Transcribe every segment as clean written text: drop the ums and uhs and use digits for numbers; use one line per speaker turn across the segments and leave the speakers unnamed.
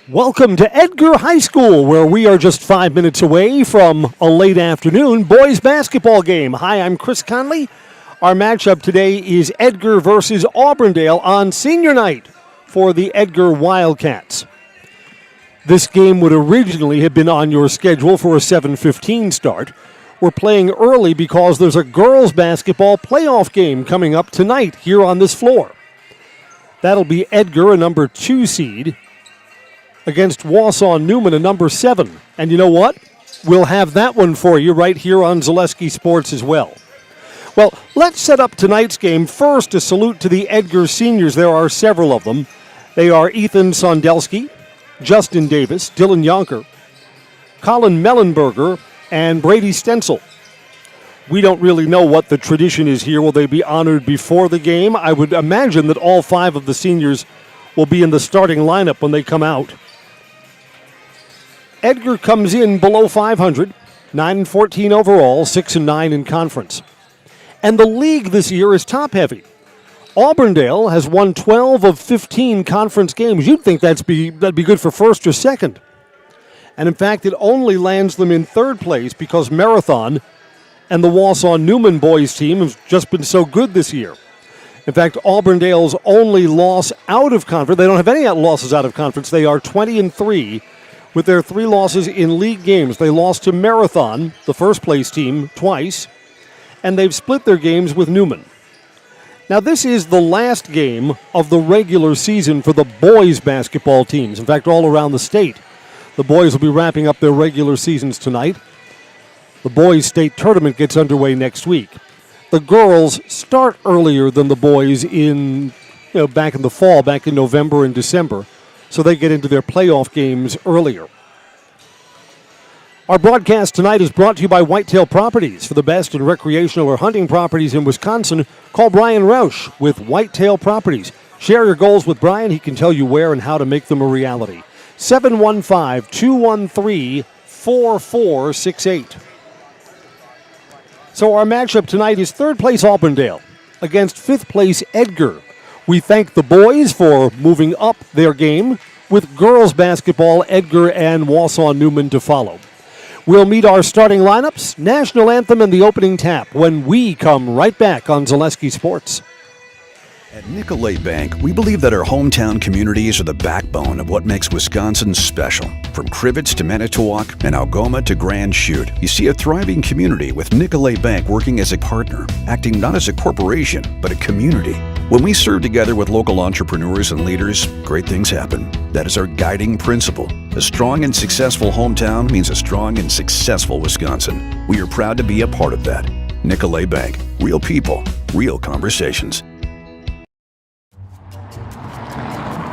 Welcome to Edgar High School, where we are just 5 minutes away from a late afternoon boys basketball game. Hi, I'm Chris Conley. Our matchup today is Edgar versus Auburndale on senior night for the Edgar Wildcats. This game would originally have been on your schedule for a 7:15 start. We're playing early because there's a girls basketball playoff game coming up tonight here on this floor. That'll be Edgar, a number 2 seed, against Wausau Newman, a number 7. And you know what? We'll have that one for you right here on Zaleski Sports as well. Well, let's set up tonight's game. First, a salute to the Edgar seniors. There are several of them. They are Ethan Sondelski, Justin Davis, Dylan Yonker, Colin Mellenberger, and Brady Stencil. We don't really know what the tradition is here. Will they be honored before the game? I would imagine that all 5 of the seniors will be in the starting lineup when they come out. Edgar comes in below 500, 9-14 overall, 6-9 in conference. And the league this year is top-heavy. Auburndale has won 12 of 15 conference games. You'd think that'd be good for first or second. And in fact, it only lands them in third place because Marathon and the Wausau Newman boys team have just been so good this year. In fact, Auburndale's only loss out of conference, they don't have any losses out of conference. They are 20-3 with their 3 losses in league games. They lost to Marathon, the first place team, twice, and they've split their games with Newman. Now, this is the last game of the regular season for the boys basketball teams. In fact, all around the state, the boys will be wrapping up their regular seasons tonight. The boys' state tournament gets underway next week. The girls start earlier than the boys back in the fall, back in November and December, so they get into their playoff games earlier. Our broadcast tonight is brought to you by Whitetail Properties. For the best in recreational or hunting properties in Wisconsin, call Brian Rausch with Whitetail Properties. Share your goals with Brian. He can tell you where and how to make them a reality. 715-213-4468. So our matchup tonight is third place Auburndale against fifth place Edgar. We thank the boys for moving up their game with girls basketball, Edgar and Wausau Newman to follow. We'll meet our starting lineups, national anthem, and the opening tap when we come right back on Zaleski Sports.
At Nicolet Bank, we believe that our hometown communities are the backbone of what makes Wisconsin special. From Crivets to Manitowoc and Algoma to Grand Chute, you see a thriving community with Nicolet Bank working as a partner, acting not as a corporation, but a community. When we serve together with local entrepreneurs and leaders, great things happen. That is our guiding principle. A strong and successful hometown means a strong and successful Wisconsin. We are proud to be a part of that. Nicolet Bank. Real people, real conversations.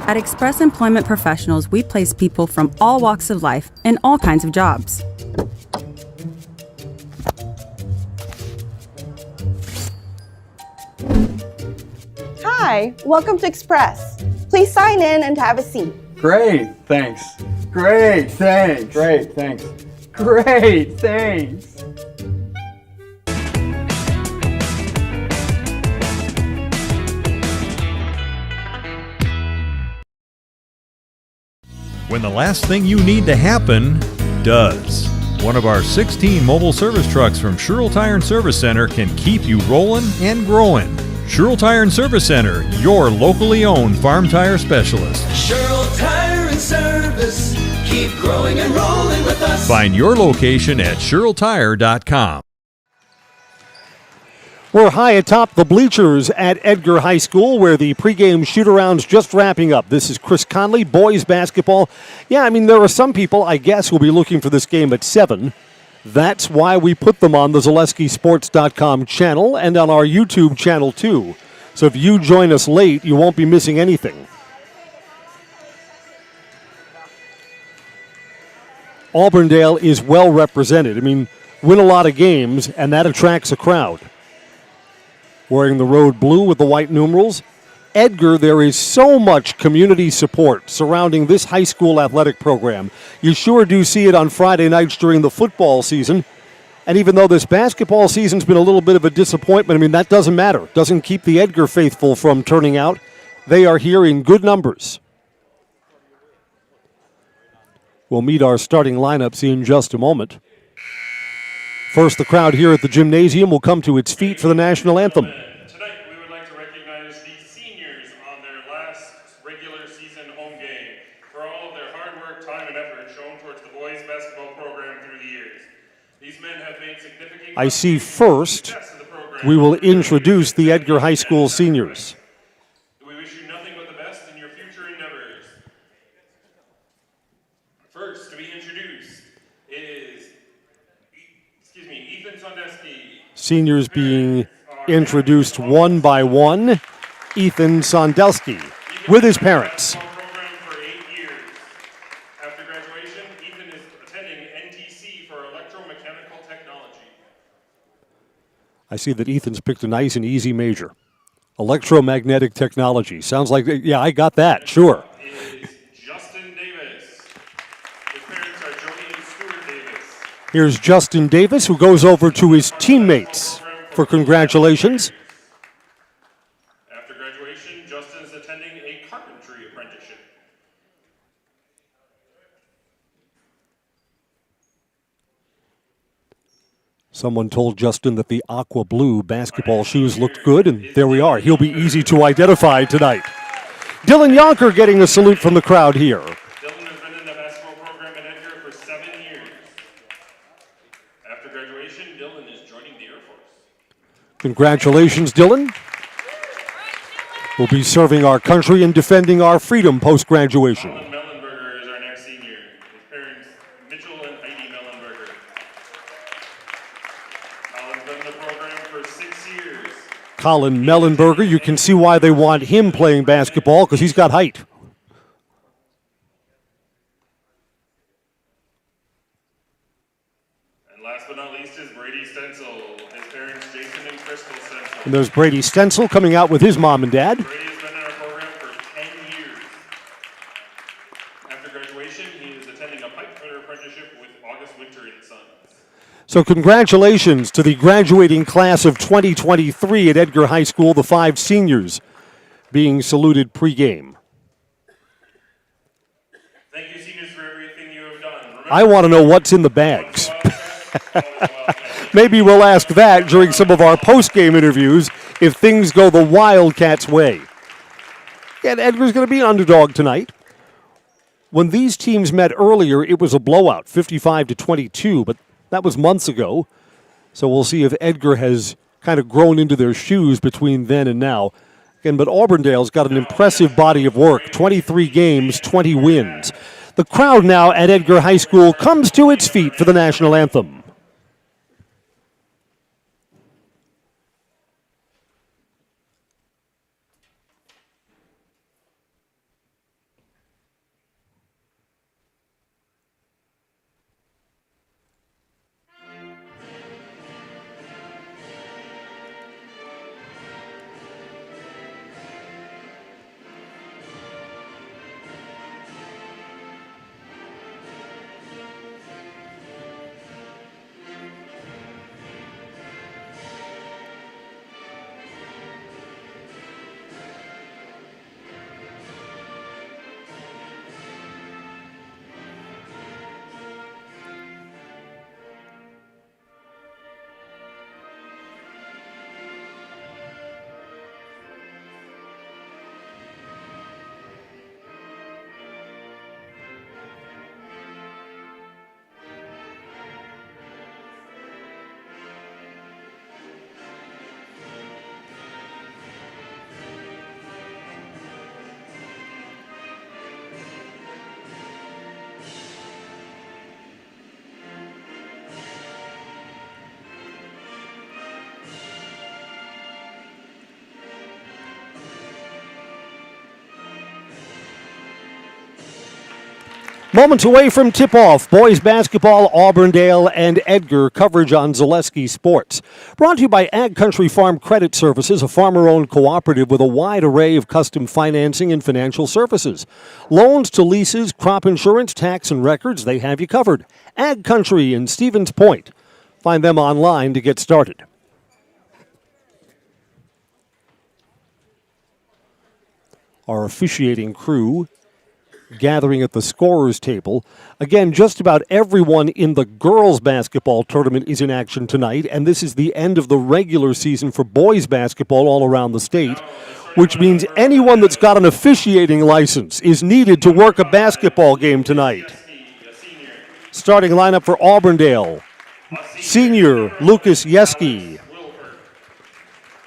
At Express Employment Professionals, we place people from all walks of life in all kinds of jobs.
Hi, welcome to Express. Please sign in and have a seat.
Great, thanks. Great, thanks. Great, thanks. Great, thanks.
When the last thing you need to happen does. One of our 16 mobile service trucks from Sherrill Tire and Service Center can keep you rolling and growing. Sherrill Tire and Service Center, your locally owned farm tire specialist.
Sherrill Tire and Service, keep growing and rolling with us.
Find your location at SherrillTire.com.
We're high atop the bleachers at Edgar High School where the pregame shoot-around's just wrapping up. This is Chris Conley, boys basketball. Yeah, I mean, there are some people, I guess, who'll be looking for this game at 7. That's why we put them on the ZaleskiSports.com channel and on our YouTube channel, too. So if you join us late, you won't be missing anything. Auburndale is well represented. I mean, win a lot of games, and that attracts a crowd. Wearing the road blue with the white numerals. Edgar, there is so much community support surrounding this high school athletic program. You sure do see it on Friday nights during the football season. And even though this basketball season's been a little bit of a disappointment, I mean, that doesn't matter. It doesn't keep the Edgar faithful from turning out. They are here in good numbers. We'll meet our starting lineups in just a moment. First, the crowd here at the gymnasium will come to its feet for the national anthem.
Tonight, we would like to recognize the seniors on their last regular season home game for all of their hard work, time, and effort shown towards the boys basketball program through the years. These men have made significant.
I see first, we will introduce the Edgar High School seniors.
We wish you nothing but the best in your future endeavors. First to be introduced is, Ethan Sondeski.
Seniors being introduced one by one. Ethan Sondelski with his parents.
Program for 8 years. After graduation, Ethan is attending NTC for electromechanical technology.
I see that Ethan's picked a nice and easy major. Electromagnetic technology. Sounds like, yeah, I got that, sure.
Is Justin Davis. His parents are Jody and Stuart Davis.
Here's Justin Davis, who goes over to his teammates for congratulations.
After graduation, Justin is attending a carpentry apprenticeship.
Someone told Justin that the aqua blue basketball shoes looked good, and there we are. He'll be easy to identify tonight. Dylan Yonker getting a salute from the crowd here.
Dylan has been in the basketball program at Edgar for 7 years. After graduation, Dylan is joining the Air Force.
Congratulations, Dylan. We'll be serving our country and defending our freedom post-graduation.
Colin Mellenberger is our next senior. His parents, Mitchell and Heidi Mellenberger. Colin's been in the program for 6 years.
Colin Mellenberger, you can see why they want him playing basketball, because he's got height.
And last but not least is Brady Stencil. His parents, Jason and Crystal Stencil.
And there's Brady Stencil coming out with his mom and dad.
Brady has been in our program for 10 years. After graduation, he is attending a pipe fitter apprenticeship with August Winter and Sons.
So congratulations to the graduating class of 2023 at Edgar High School, the 5 seniors being saluted pregame.
Thank you, seniors, for everything you have done. Remember,
I want to know what's in the bags. Maybe we'll ask that during some of our post-game interviews if things go the Wildcats' way. And Edgar's going to be an underdog tonight. When these teams met earlier, it was a blowout, 55-22, but that was months ago. So we'll see if Edgar has kind of grown into their shoes between then and now. Again, but Auburndale's got an impressive body of work, 23 games, 20 wins. The crowd now at Edgar High School comes to its feet for the national anthem. Moments away from tip-off, boys basketball, Auburndale and Edgar, coverage on Zaleski Sports. Brought to you by Ag Country Farm Credit Services, a farmer-owned cooperative with a wide array of custom financing and financial services. Loans to leases, crop insurance, tax, and records, they have you covered. Ag Country in Stevens Point. Find them online to get started. Our officiating crew gathering at the scorer's table. Again, just about everyone in the girls' basketball tournament is in action tonight, and this is the end of the regular season for boys' basketball all around the state, which means anyone that's got an officiating license is needed to work a basketball game tonight. Starting lineup for Auburndale. Senior Lucas Yeski.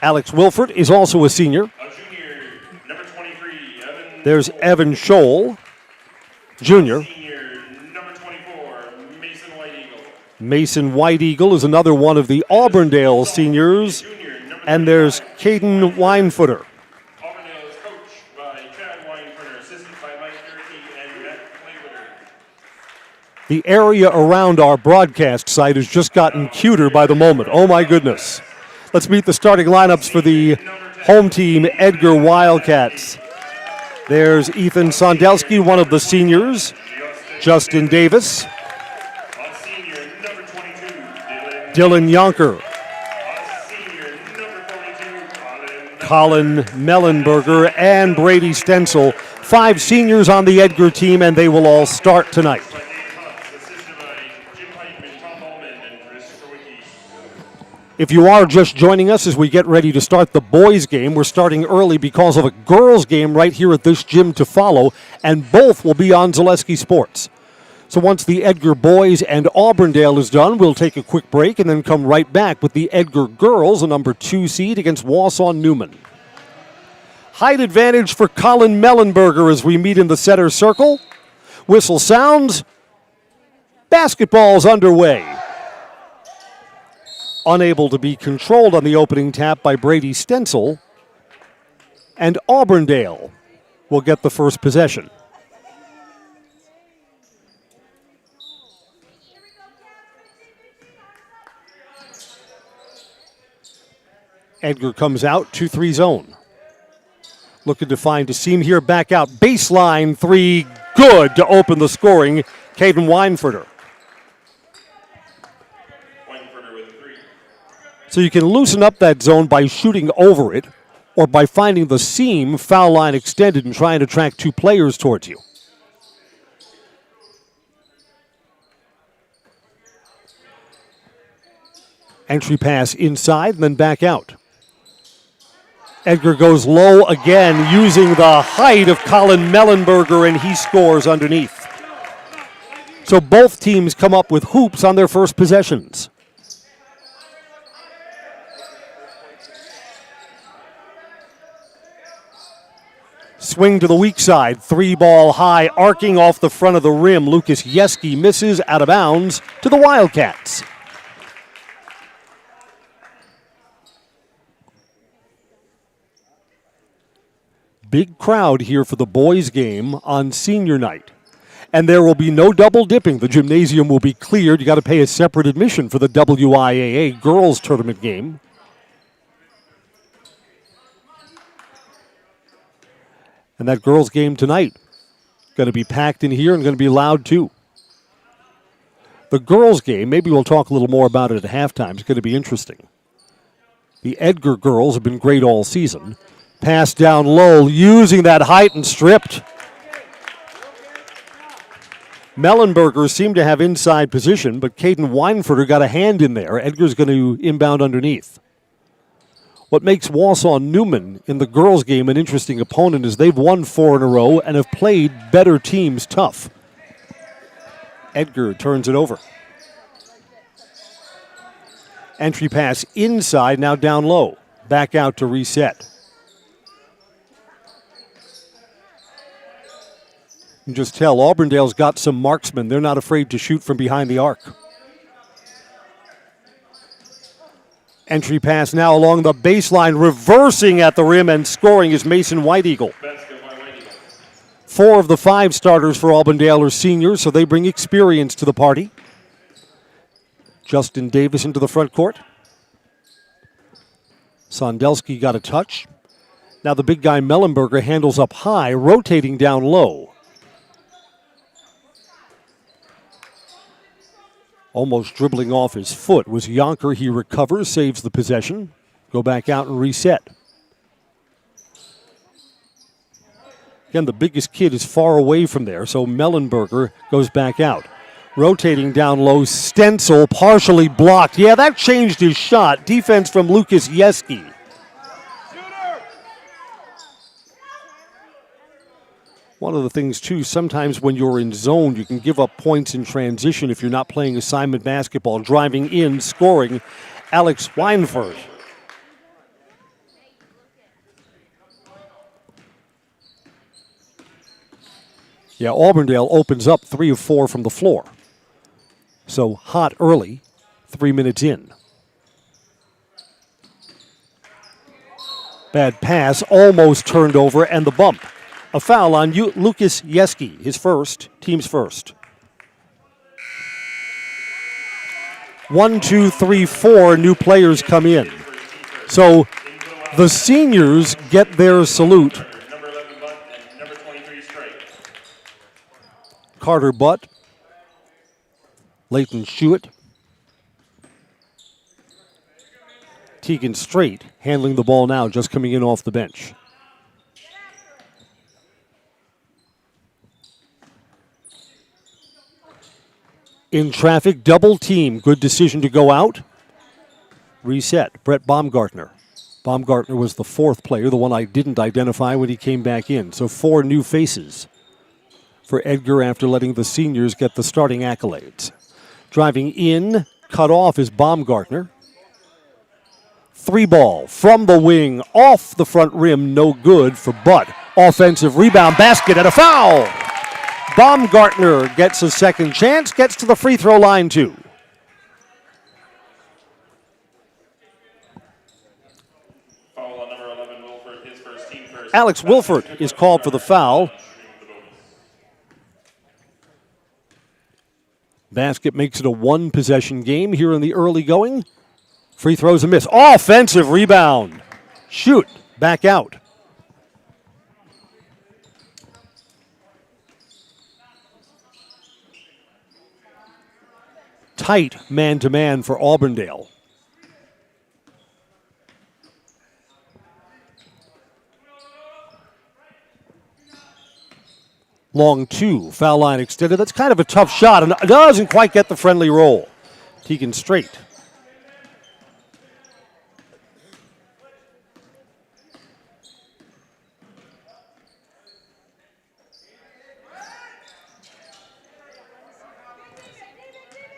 Alex Wilford is also a senior. There's Evan Scholl, junior. Mason White Eagle is another one of the Auburndale seniors. And there's Caden Weinfooter.
Auburndale is coached by Chad Weinfooter, assisted by Mike Durkee and Matt Playwitter.
The area around our broadcast site has just gotten cuter by the moment. Oh my goodness. Let's meet the starting lineups for the home team, Edgar Wildcats. There's Ethan Sondelski, one of the seniors. Justin Davis. Dylan Yonker. Colin Mellenberger and Brady Stencil. 5 seniors on the Edgar team, and they will all start tonight. If you are just joining us as we get ready to start the boys' game, we're starting early because of a girls' game right here at this gym to follow, and both will be on Zaleski Sports. So once the Edgar boys and Auburndale is done, we'll take a quick break and then come right back with the Edgar girls, a number 2 seed against Wausau Newman. Height advantage for Colin Mellenberger as we meet in the center circle. Whistle sounds. Basketball's underway. Unable to be controlled on the opening tap by Brady Stencil. And Auburndale will get the first possession. Edgar comes out, 2-3 zone. Looking to find a seam here, back out. Baseline 3, good to open the scoring. Caden Weinfooter. So you can loosen up that zone by shooting over it or by finding the seam, foul line extended, and trying to track 2 players towards you. Entry pass inside and then back out. Edgar goes low again using the height of Colin Mellenberger, and he scores underneath. So both teams come up with hoops on their first possessions. Swing to the weak side, 3-ball high, arcing off the front of the rim. Lucas Yeski misses out of bounds to the Wildcats. Big crowd here for the boys' game on senior night. And there will be no double dipping. The gymnasium will be cleared. You got to pay a separate admission for the WIAA girls tournament game. And that girls' game tonight, going to be packed in here and going to be loud too. The girls' game, maybe we'll talk a little more about it at halftime. It's going to be interesting. The Edgar girls have been great all season. Pass down low, using that height and stripped. Mellenberger seemed to have inside position, but Caden Weinfooter got a hand in there. Edgar's going to inbound underneath. What makes Wausau Newman in the girls' game an interesting opponent is they've won 4 in a row and have played better teams tough. Edgar turns it over. Entry pass inside, now down low. Back out to reset. You can just tell Auburndale's got some marksmen. They're not afraid to shoot from behind the arc. Entry pass now along the baseline, reversing at the rim and scoring is Mason White Eagle. 4 of the 5 starters for Auburndale are seniors, so they bring experience to the party. Justin Davis into the front court. Sondelski got a touch. Now the big guy Mellenberger handles up high, rotating down low. Almost dribbling off his foot was Yonker. He recovers, saves the possession. Go back out and reset. Again, the biggest kid is far away from there, so Mellenberger goes back out. Rotating down low, Stencil partially blocked. Yeah, that changed his shot. Defense from Lucas Yeski. One of the things, too, sometimes when you're in zone, you can give up points in transition if you're not playing assignment basketball. Driving in, scoring, Alex Weinfurt. Yeah, Auburndale opens up 3 of 4 from the floor. So hot early, 3 minutes in. Bad pass, almost turned over, and the bump. A foul on Lucas Yeski, his first, team's first. 1, 2, 3, 4 new players come in. So the seniors get their salute.
Number 11 Butt and number 23 Straight.
Carter Butt, Leighton Schuett, Tegan Straight handling the ball now, just coming in off the bench. In traffic, double team. Good decision to go out. Reset. Brett Baumgartner. Baumgartner was the 4th player, the one I didn't identify when he came back in. So 4 new faces for Edgar after letting the seniors get the starting accolades. Driving in, cut off is Baumgartner. 3 ball from the wing, off the front rim, no good for Butt. Offensive rebound, basket, and a foul. Baumgartner gets a second chance, gets to the free throw line too.
Foul on number 11 Wilford, his first team first.
Alex Wilford is called for the foul. Basket makes it a 1-possession game here in the early going. Free throws a miss. Offensive rebound. Shoot, back out. Tight man-to-man for Auburndale. Long 2, foul line extended. That's kind of a tough shot, and it doesn't quite get the friendly roll. Tegan Straight.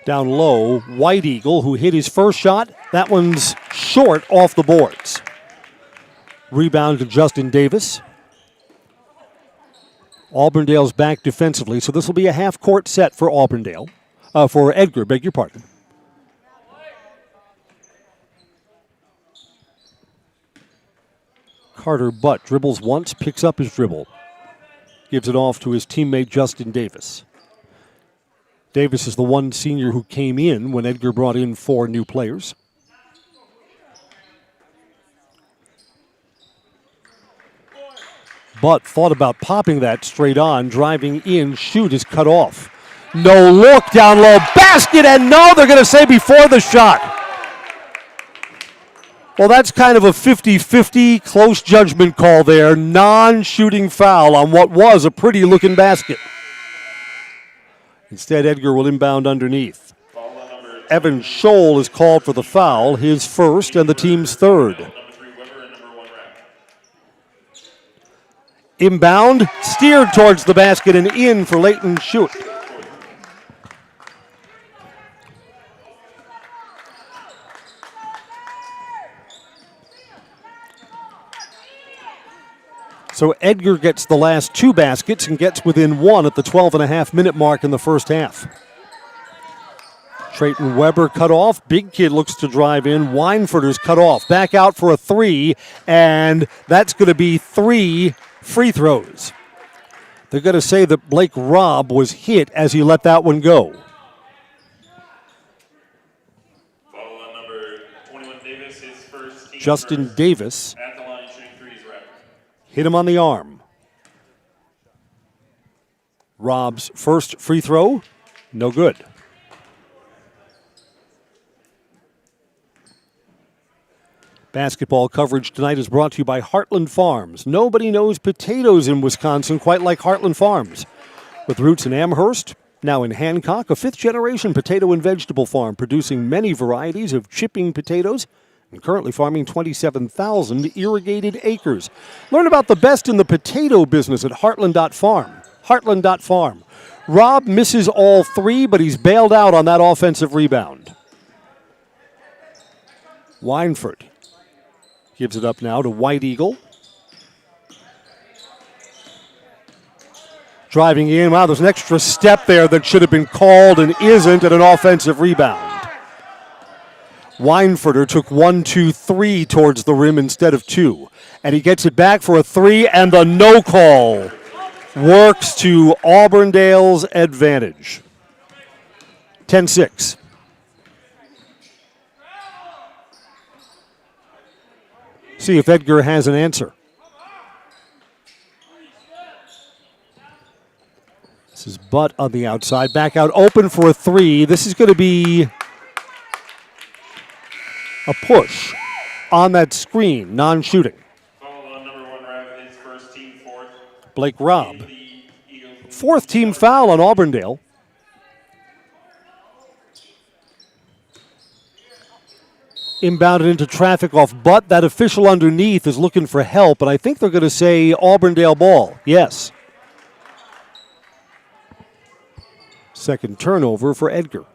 Down low, White Eagle, who hit his first shot. That one's short off the boards. Rebound to Justin Davis. Auburndale's back defensively, so this will be a half-court set for Auburndale. For Edgar, beg your pardon. Carter Butt dribbles once, picks up his dribble. Gives it off to his teammate Justin Davis. Davis is the one senior who came in when Edgar brought in 4 new players. Butt thought about popping that straight on, driving in, shoot is cut off. No look, down low, basket, and no, they're going to say before the shot. Well, that's kind of a 50-50 close judgment call there. Non-shooting foul on what was a pretty looking basket. Instead, Edgar will inbound underneath. Evan Scholl is called for the foul, his first and the team's third. Inbound, steered towards the basket and in for Leighton Schuett. So Edgar gets the last 2 baskets and gets within 1 at the 12.5-minute mark in the first half. Trayton Weber cut off. Big Kid looks to drive in. Weinfurter's cut off. Back out for a 3, and that's going to be 3 free throws. They're going to say that Blake Robb was hit as he let that one go.
Foul on number 21 Davis, his first team
Justin
first.
Davis
At the line, shooting threes, rep.
hit him on the arm. Robb's first free throw, no good. Basketball coverage tonight is brought to you by Heartland Farms. Nobody knows potatoes in Wisconsin quite like Heartland Farms. With roots in Amherst, now in Hancock, a fifth-generation potato and vegetable farm producing many varieties of chipping potatoes and currently farming 27,000 irrigated acres. Learn about the best in the potato business at Heartland.farm. Heartland.farm. Rob misses all three, but he's bailed out on that offensive rebound. Weinford gives it up now to White Eagle. Driving in. Wow, there's an extra step there that should have been called and isn't at an offensive rebound. Weinfurter took 1, 2, 3 towards the rim instead of 2. And he gets it back for a 3, and the no call works to Auburndale's advantage. 10-6. See if Edgar has an answer. This is Butt on the outside. Back out open for a 3. This is going to be a push on that screen, non-shooting.
Foul on number 1, Rabbit, his first team fourth.
Blake Robb. Fourth team foul on Auburndale. Inbounded into traffic off Butt. That official underneath is looking for help, and I think they're going to say Auburndale ball. Yes. Second turnover for Edgar.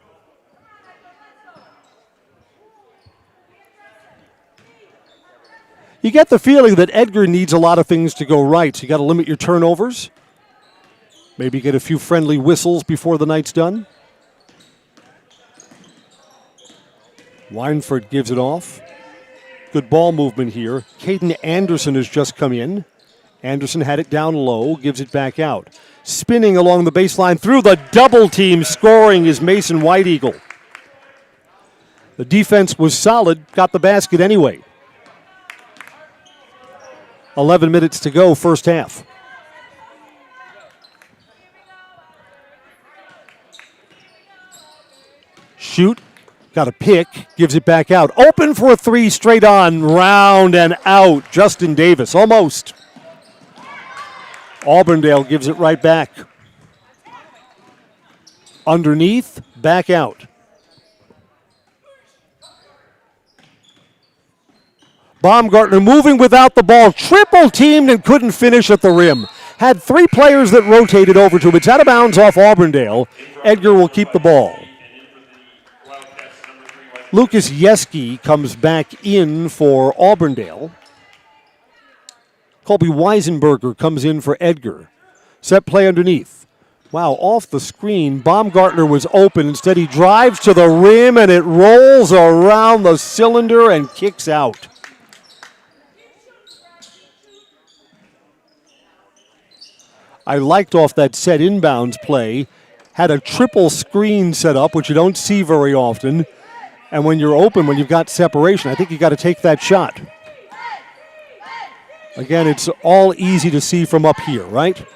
You get the feeling that Edgar needs a lot of things to go right, so you got to limit your turnovers. Maybe get a few friendly whistles before the night's done. Weinford gives it off. Good ball movement here. Caden Anderson has just come in. Anderson had it down low, gives it back out. Spinning along the baseline through the double team, scoring is Mason White Eagle. The defense was solid, got the basket anyway. 11 minutes to go, first half. Shoot. Got a pick, gives it back out. Open for a 3, straight on, round and out. Justin Davis, almost. Auburndale gives it right back. Underneath, back out. Baumgartner moving without the ball. Triple teamed and couldn't finish at the rim. Had 3 players that rotated over to him. It's out of bounds off Auburndale. Edgar will keep the ball. Lucas Yeski comes back in for Auburndale. Colby Weisenberger comes in for Edgar. Set play underneath. Wow, off the screen. Baumgartner was open. Instead, he drives to the rim, and it rolls around the cylinder and kicks out. I liked off that set inbounds play. Had a triple screen set up, which you don't see very often. And when you're open, when you've got separation, I think you got to take that shot. Again, it's all easy to see from up here, right?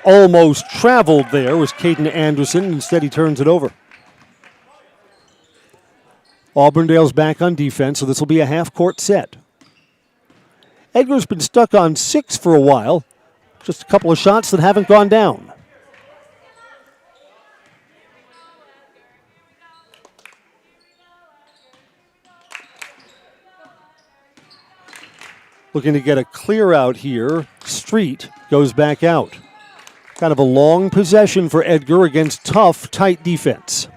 Almost traveled there was Caden Anderson. Instead, he turns it over. Auburndale's back on defense, so this will be a half-court set. Edgar's been stuck on 6 for a while. Just a couple of shots that haven't gone down. Looking to get a clear out here. Street goes back out. Kind of a long possession for Edgar against tough, tight defense.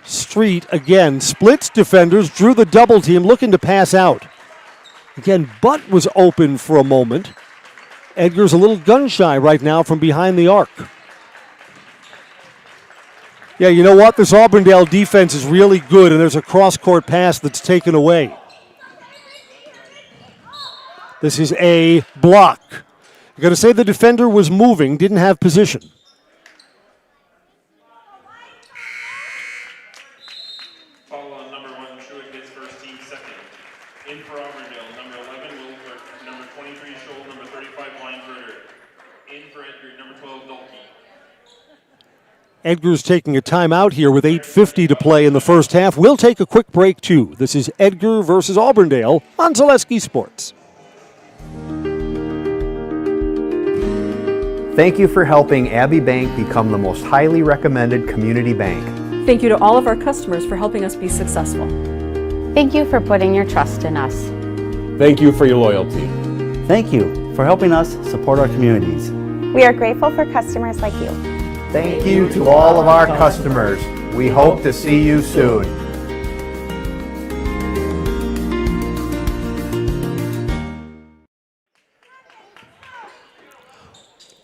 Street again splits defenders, drew the double team, looking to pass out. Again, Butt was open for a moment. Edgar's a little gun shy right now from behind the arc. Yeah, you know what? This Auburndale defense is really good, and there's a cross-court pass that's taken away. This is a block. You're going to say the defender was moving, didn't have position.
Foul on number 1, Truitt, his first team second. In for Auburndale, number 11, Wilbert, number 23, Scholl, number 35, Weinberger. In for Edgar, number 12, Dolke.
Edgar's taking a timeout here with 8:50 to play in the first half. We'll take a quick break, too. This is Edgar versus Auburndale on Zaleski Sports.
Thank you for helping Abbey Bank become the most highly recommended community bank.
Thank you to all of our customers for helping us be successful.
Thank you for putting your trust in us.
Thank you for your loyalty.
Thank you for helping us support our communities.
We are grateful for customers like you.
Thank you to all of our customers. We hope to see you soon.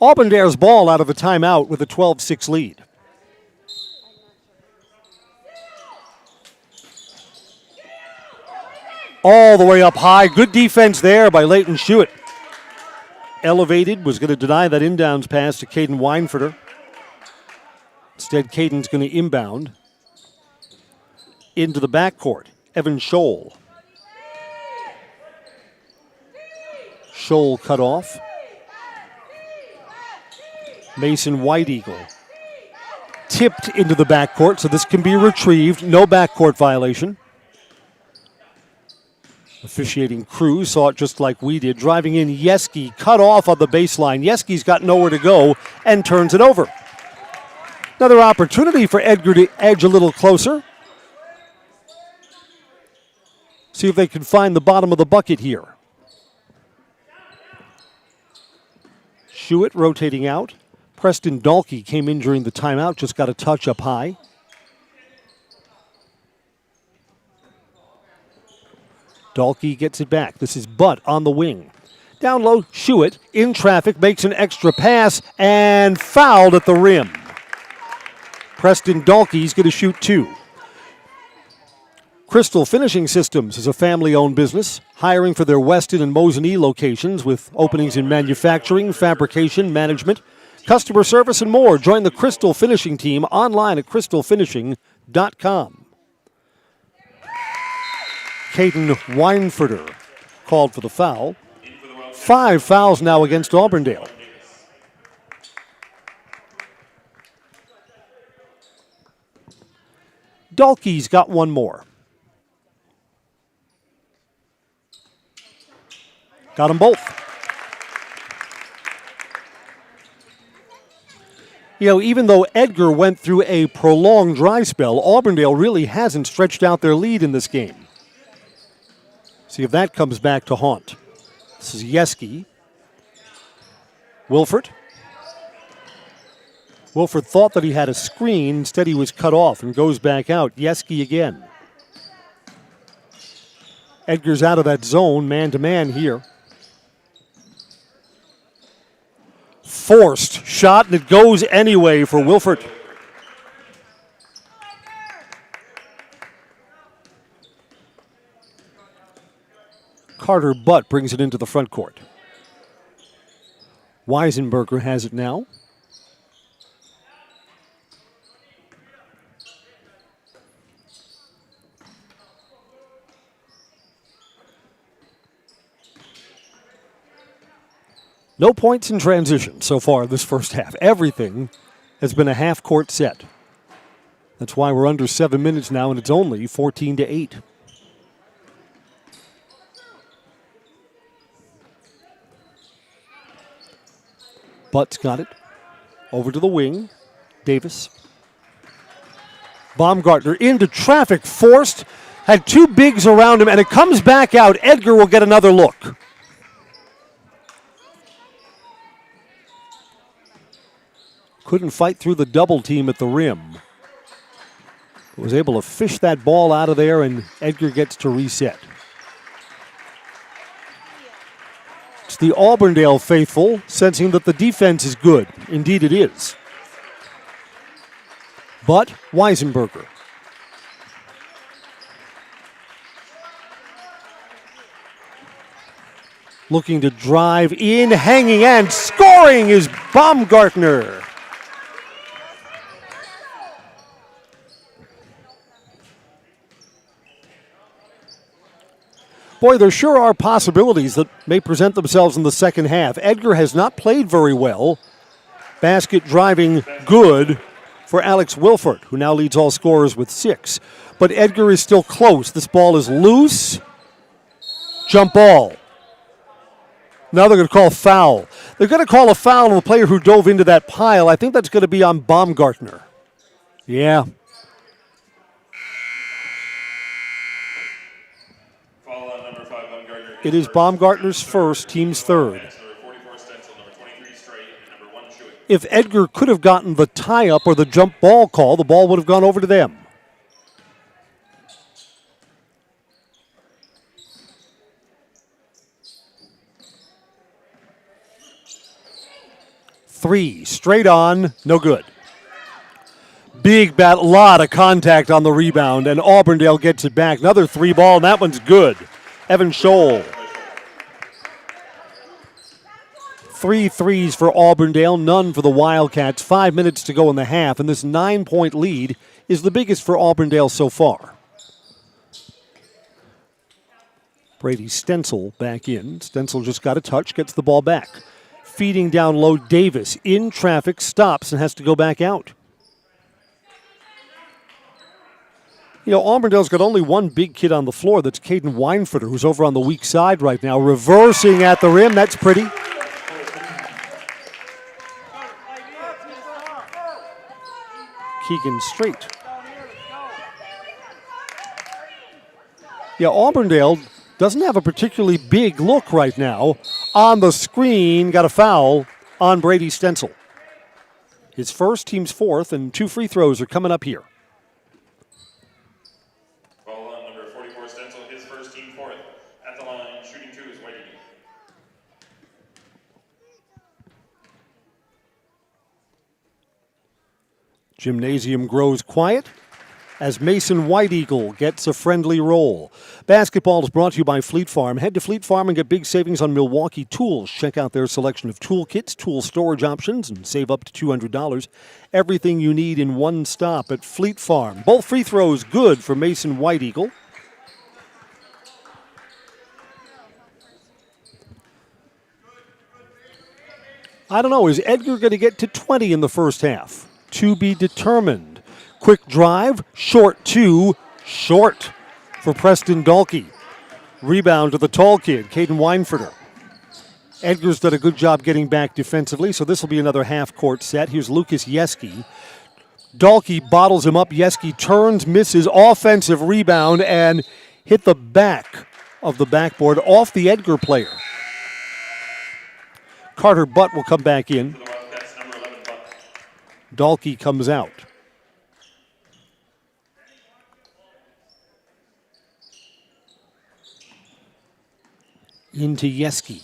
Auburndale's ball out of a timeout with a 12-6 lead. All the way up high. Good defense there by Leighton Schuett. Elevated, was going to deny that inbounds pass to Caden Weinfurter. Instead, Caden's going to inbound into the backcourt. Evan Scholl. Scholl cut off. Mason White Eagle tipped into the backcourt, so this can be retrieved. No backcourt violation. Officiating crew saw it just like we did. Driving in, Yeski cut off on the baseline. Yeski's got nowhere to go and turns it over. Another opportunity for Edgar to edge a little closer. See if they can find the bottom of the bucket here. Schuett rotating out. Preston Dahlke came in during the timeout, just got a touch up high. Dahlke gets it back. This is Butt on the wing. Down low, Schuett in traffic, makes an extra pass and fouled at the rim. Preston Dahlke's going to shoot two. Crystal Finishing Systems is a family-owned business, hiring for their Weston and Mosinee locations with openings in manufacturing, fabrication, management, customer service, and more. Join the Crystal Finishing team online at crystalfinishing.com. Caden Weinfurter called for the foul. 5 fouls now against Auburndale. Dahlke's got one more. Got them both. You know, even though Edgar went through a prolonged dry spell, Auburndale really hasn't stretched out their lead in this game. See if that comes back to haunt. This is Yeski. Wilford. Wilford thought that he had a screen. Instead, he was cut off and goes back out. Yeski again. Edgar's out of that zone, man-to-man here. Forced shot, and it goes anyway for Wilford. Carter Butt brings it into the front court. Weisenberger has it now. No points in transition so far this first half. Everything has been a half-court set. That's why we're under 7 minutes now, and it's only 14-8. Butt's got it. Over to the wing. Davis. Baumgartner into traffic, forced. Had two bigs around him, and it comes back out. Edgar will get another look. Couldn't fight through the double team at the rim. Was able to fish that ball out of there, and Edgar gets to reset. It's the Auburndale faithful sensing that the defense is good. Indeed it is. But Weisenberger. Looking to drive in, hanging, and scoring is Baumgartner. Boy, there sure are possibilities that may present themselves in the second half. Edgar has not played very well. Basket driving good. for Alex Wilford, who now leads all scorers with 6. But Edgar is still close. This ball is loose. Jump ball. Now they're going to call foul. They're going to call a foul on the player who dove into that pile. I think that's going to be on Baumgartner. Yeah.
Foul on number 5, Baumgartner.
It is Baumgartner's first, team's third. If Edgar could have gotten the tie-up or the jump ball call, the ball would have gone over to them. Three, straight on, no good. Big bat, lot of contact on the rebound, and Auburndale gets it back. Another 3 ball, and that one's good. Evan Scholl. 3 threes for Auburndale, none for the Wildcats. 5 minutes to go in the half, and this 9-point lead is the biggest for Auburndale so far. Brady Stencil back in. Stencil just got a touch, gets the ball back. Feeding down low, Davis in traffic, stops and has to go back out. You know, Auburndale's got only one big kid on the floor. That's Caden Weinfurter, who's over on the weak side right now. Reversing at the rim. That's pretty. Keegan Strait. Yeah, Auburndale doesn't have a particularly big look right now. On the screen, got a foul on Brady Stencil. His first, team's fourth, and 2 free throws are coming up here.
Foul on number 44, Stencil, his first, team fourth. At the line, shooting 2 is Whitey.
Gymnasium grows quiet as Mason White Eagle gets a friendly roll. Basketball is brought to you by Fleet Farm. Head to Fleet Farm and get big savings on Milwaukee tools. Check out their selection of tool kits, tool storage options, and save up to $200. Everything you need in one stop at Fleet Farm. Both free throws good for Mason White Eagle. I don't know, is Edgar going to get to 20 in the first half? To be determined. Quick drive, short 2, short for Preston Dalkey. Rebound to the tall kid, Caden Weinfurter. Edgar's done a good job getting back defensively, so this will be another half-court set. Here's Lucas Yeski. Dalkey bottles him up. Yeski turns, misses, offensive rebound, and hit the back of the backboard off the Edgar player. Carter Butt will come back in. Dalkey comes out. Into Yeski.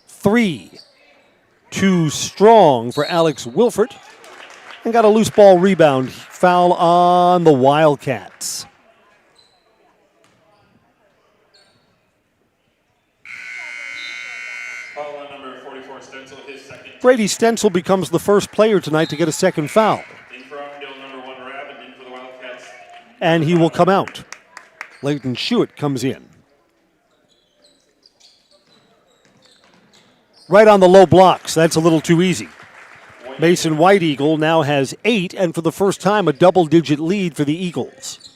3. Too strong for Alex Wilford. And got a loose ball rebound. Foul on the Wildcats.
Foul on number 44, Stencil, his second.
Brady Stencil becomes the first player tonight to get a second foul.
In for Auburndale, number 1, Rab, and in for the Wildcats.
And he will come out. Leighton Schuett comes in. Right on the low blocks. That's a little too easy. Mason White Eagle now has 8, and for the first time, a double-digit lead for the Eagles.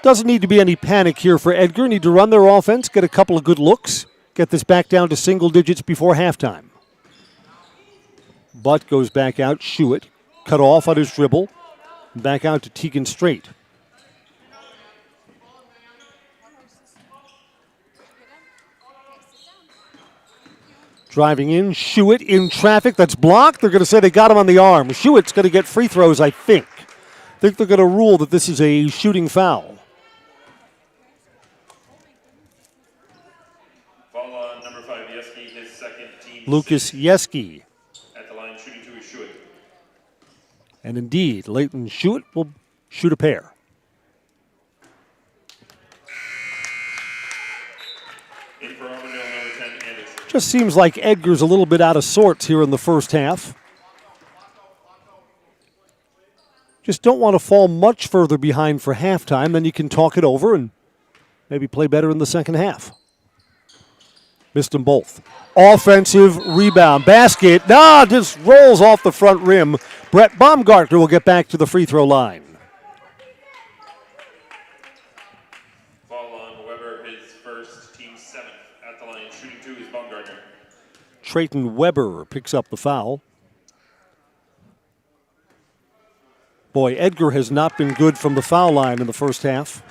Doesn't need to be any panic here for Edgar. Need to run their offense, get a couple of good looks, get this back down to single digits before halftime. Butt goes back out. Schuett cut off on his dribble. Back out to Tegan Strait. Driving in, Schuett in traffic. That's blocked. They're going to say they got him on the arm. Schuett's going to get free throws, I think. I think they're going to rule that this is a shooting foul.
Foul on number 5, Yeski, his second, team.
Lucas Yeski.
At the line, shooting 2 is Schuett.
And indeed, Leighton Schuett will shoot a pair.
In for Auburndale, number 10, Anderson.
Just seems like Edgar's a little bit out of sorts here in the first half. Just don't want to fall much further behind for halftime. Then you can talk it over and maybe play better in the second half. Missed them both. Offensive rebound. Basket. Just rolls off the front rim. Brett Baumgartner will get back to the free throw line.
Foul on Weber, his first, team 7th at the line. Shooting 2 is Baumgartner.
Trayton Weber picks up the foul. Boy, Edgar has not been good from the foul line in the first half.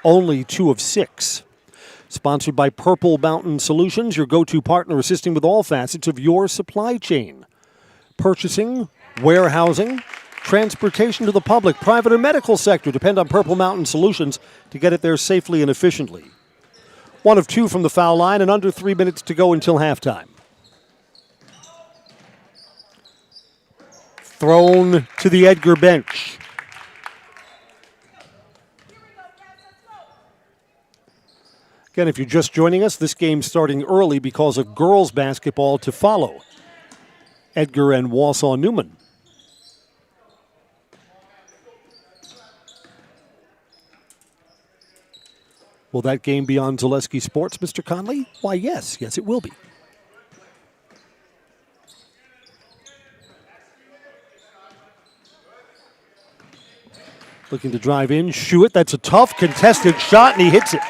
Only 2 of 6. Sponsored by Purple Mountain Solutions, your go-to partner assisting with all facets of your supply chain. Purchasing, warehousing, transportation to the public, private or medical sector. Depend on Purple Mountain Solutions to get it there safely and efficiently. 1 of 2 from the foul line and under 3 minutes to go until halftime. Thrown to the Edgar bench. Again, if you're just joining us, this game's starting early because of girls basketball to follow. Edgar and Wausau Newman. Will that game be on Zaleski Sports, Mr. Conley? Why, yes. Yes, it will be. Looking to drive in, Schuett. That's a tough contested shot, and he hits it.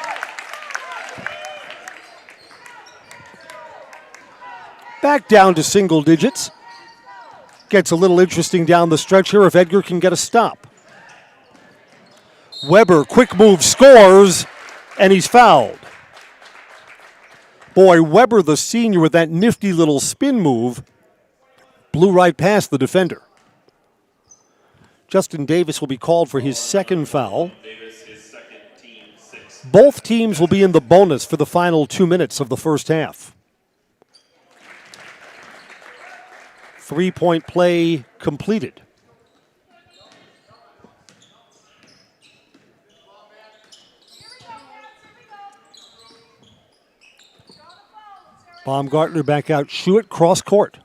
Back down to single digits. Gets a little interesting down the stretch here if Edgar can get a stop. Weber, quick move, scores, and he's fouled. Boy, Weber, the senior, with that nifty little spin move, blew right past the defender. Justin Davis will be called for his second foul. Both teams will be in the bonus for the final 2 minutes of the first half. 3-point play completed. Baumgartner back out. Schuett cross court.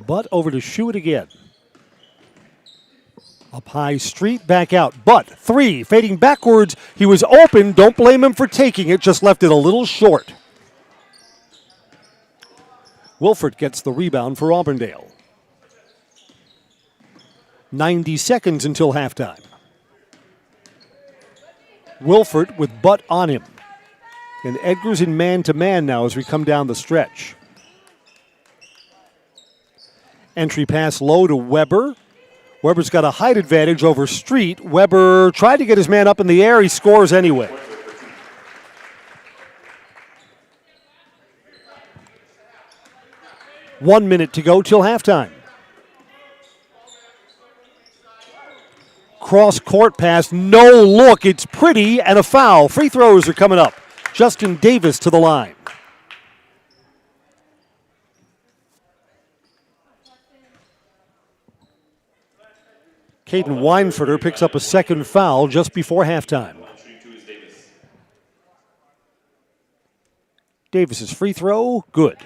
Butt over to Schuett again. Up high, Street back out. Butt, 3, fading backwards. He was open. Don't blame him for taking it. Just left it a little short. Wilford gets the rebound for Auburndale. 90 seconds until halftime. Wilford with Butt on him. And Edgar's in man-to-man now as we come down the stretch. Entry pass low to Weber. Weber's got a height advantage over Street. Weber tried to get his man up in the air. He scores anyway. One minute to go till halftime. Cross-court pass, no look. It's pretty and a foul. Free throws are coming up. Justin Davis to the line. Caden Weinfurter picks up a second foul just before halftime. Davis's free throw, good.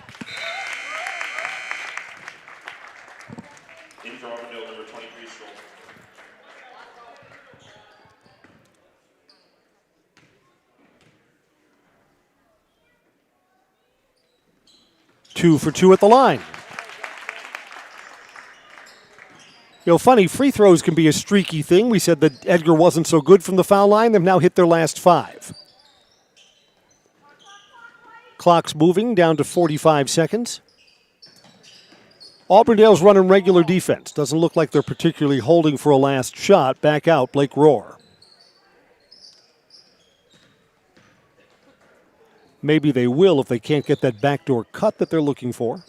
In for Auburndale, number 23, Stroll.
2 for 2 at the line. You know, funny, free throws can be a streaky thing. We said that Edgar wasn't so good from the foul line. They've now hit their last 5. Clock's moving down to 45 seconds. Auburndale's running regular defense. Doesn't look like they're particularly holding for a last shot. Back out, Blake Rohr. Maybe they will if they can't get that backdoor cut that they're looking for.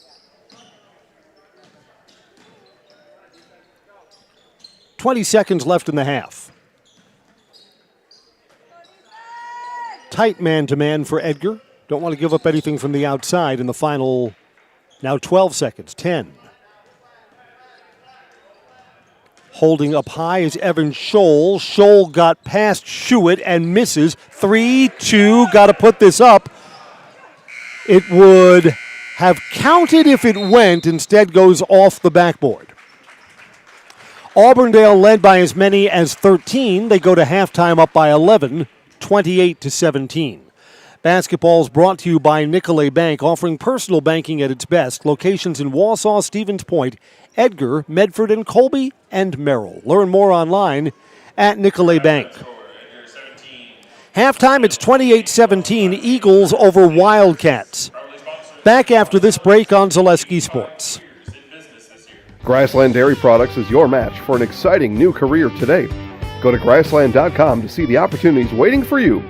.20 seconds left in the half. Tight man-to-man for Edgar. Don't want to give up anything from the outside in the final, now 12 seconds, 10. Holding up high is Evan Scholl. Scholl got past Schuett and misses. 3-2, got to put this up. It would have counted if it went, instead goes off the backboard. Auburndale led by as many as 13. They go to halftime up by 11, 28-17. Basketball is brought to you by Nicolay Bank, offering personal banking at its best. Locations in Wausau, Stevens Point, Edgar, Medford, and Colby, and Merrill. Learn more online at Nicolay Bank. Halftime, it's 28-17, Eagles over Wildcats. Back after this break on Zaleski Sports.
Grassland Dairy Products is your match for an exciting new career today. Go to grassland.com to see the opportunities waiting for you.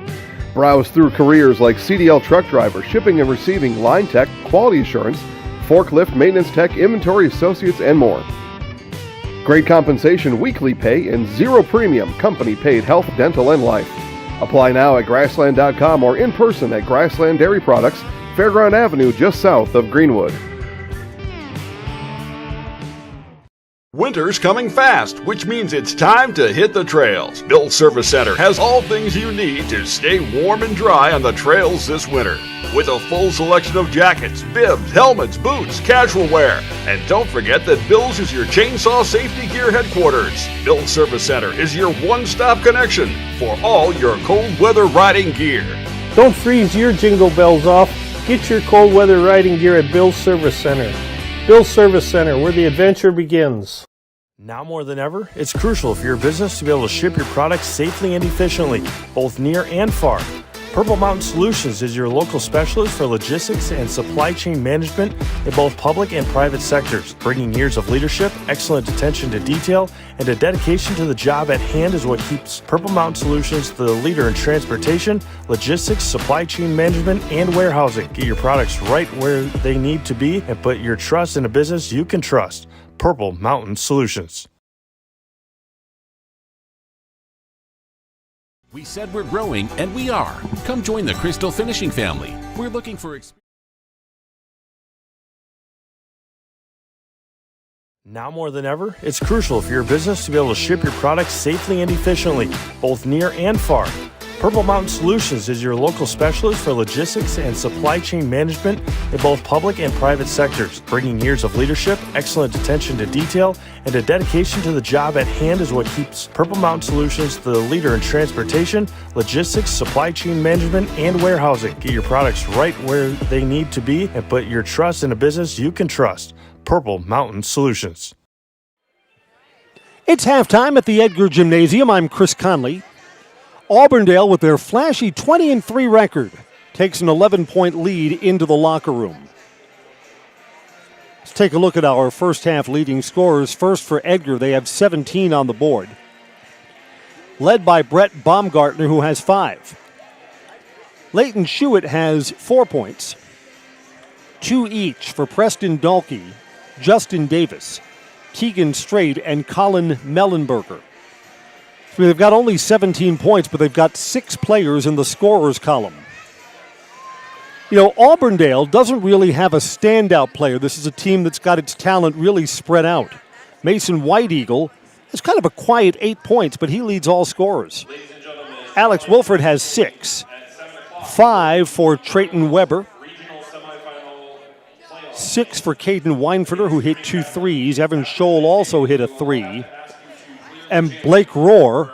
Browse through careers like CDL truck driver, shipping and receiving, line tech, quality assurance, forklift, maintenance tech, inventory associates, and more. Great compensation, weekly pay, and zero premium company-paid health, dental, and life. Apply now at grassland.com or in person at Grassland Dairy Products, Fairground Avenue, just south of Greenwood.
Winter's coming fast, which means it's time to hit the trails. Bill's Service Center has all things you need to stay warm and dry on the trails this winter. With a full selection of jackets, bibs, helmets, boots, casual wear. And don't forget that Bill's is your chainsaw safety gear headquarters. Bill's Service Center is your one-stop connection for all your cold weather riding gear.
Don't freeze your jingle bells off. Get your cold weather riding gear at Bill's Service Center. Bill's Service Center, where the adventure begins.
Now more than ever, it's crucial for your business to be able to ship your products safely and efficiently, both near and far. Purple Mountain Solutions is your local specialist for logistics and supply chain management in both public and private sectors. Bringing years of leadership, excellent attention to detail, and a dedication to the job at hand is what keeps Purple Mountain Solutions the leader in transportation, logistics, supply chain management, and warehousing. Get your products right where they need to be and put your trust in a business you can trust. Purple Mountain Solutions.
We said we're growing, and we are. Come join the Crystal Finishing family. We're looking for
Now more than ever, it's crucial for your business to be able to ship your products safely and efficiently, both near and far. Purple Mountain Solutions is your local specialist for logistics and supply chain management in both public and private sectors. Bringing years of leadership, excellent attention to detail, and a dedication to the job at hand is what keeps Purple Mountain Solutions the leader in transportation, logistics, supply chain management, and warehousing. Get your products right where they need to be and put your trust in a business you can trust. Purple Mountain Solutions.
It's halftime at the Edgar Gymnasium. I'm Chris Conley. Auburndale, with their flashy 20-3 record, takes an 11-point lead into the locker room. Let's take a look at our first half leading scorers. First for Edgar, they have 17 on the board, led by Brett Baumgartner, who has 5. Leighton Schuett has 4 points, 2 each for Preston Dalkey, Justin Davis, Keegan Strait, and Colin Mellenberger. They've got only 17 points, but they've got 6 players in the scorers column. You know, Auburndale doesn't really have a standout player. This is a team that's got its talent really spread out. Mason White Eagle has kind of a quiet 8 points, but he leads all scorers. Alex Wilford has 6. 5 for Trayton Weber. 6 for Caden Weinfurter, who hit 2 threes. Evan Scholl also hit a 3. And Blake Rohr,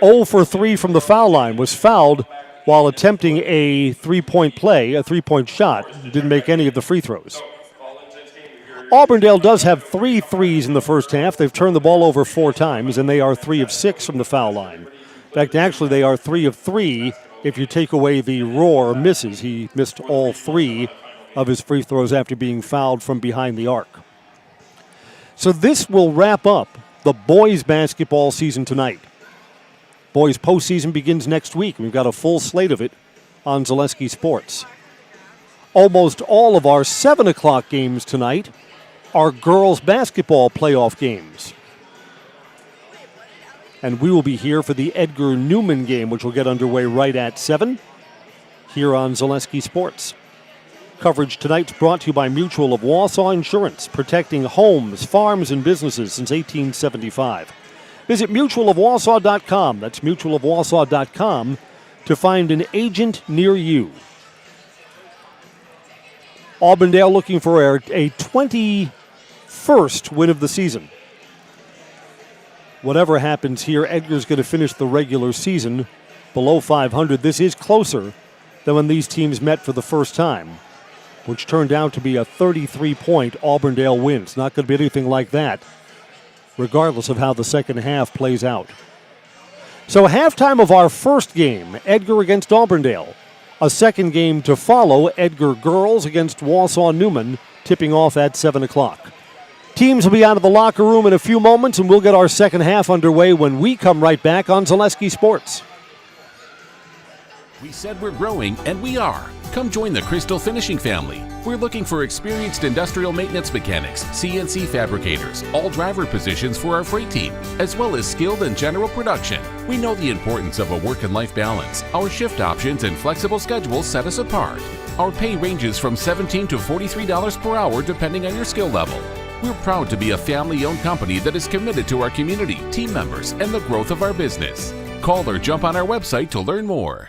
0 for 3 from the foul line, was fouled while attempting a 3-point play, a 3-point shot. Didn't make any of the free throws. Auburndale does have 3 threes in the first half. They've turned the ball over 4 times, and they are 3 of 6 from the foul line. In fact, actually, they are 3 of 3 if you take away the Rohr misses. He missed all 3 of his free throws after being fouled from behind the arc. So this will wrap up the boys basketball season tonight. Boys postseason begins next week. We've got a full slate of it on Zaleski Sports. Almost all of our 7 o'clock games tonight are girls basketball playoff games. And we will be here for the Edgar Newman game, which will get underway right at 7 here on Zaleski Sports. Coverage tonight's brought to you by Mutual of Wausau Insurance, protecting homes, farms, and businesses since 1875. Visit mutualofwausau.com. That's mutualofwausau.com to find an agent near you. Auburndale looking for a 21st win of the season. Whatever happens here, Edgar's going to finish the regular season below 500. This is closer than when these teams met for the first time, which turned out to be a 33-point Auburndale win. It's not going to be anything like that, regardless of how the second half plays out. So halftime of our first game, Edgar against Auburndale. A second game to follow, Edgar girls against Wausau Newman, tipping off at 7 o'clock. Teams will be out of the locker room in a few moments, and we'll get our second half underway when we come right back on Zaleski Sports.
We said we're growing, and we are. Come join the Crystal Finishing family. We're looking for experienced industrial maintenance mechanics, CNC fabricators, all driver positions for our freight team, as well as skilled and general production. We know the importance of a work and life balance. Our shift options and flexible schedules set us apart. Our pay ranges from $17 to $43 per hour depending on your skill level. We're proud to be a family-owned company that is committed to our community, team members, and the growth of our business. Call or jump on our website to learn more.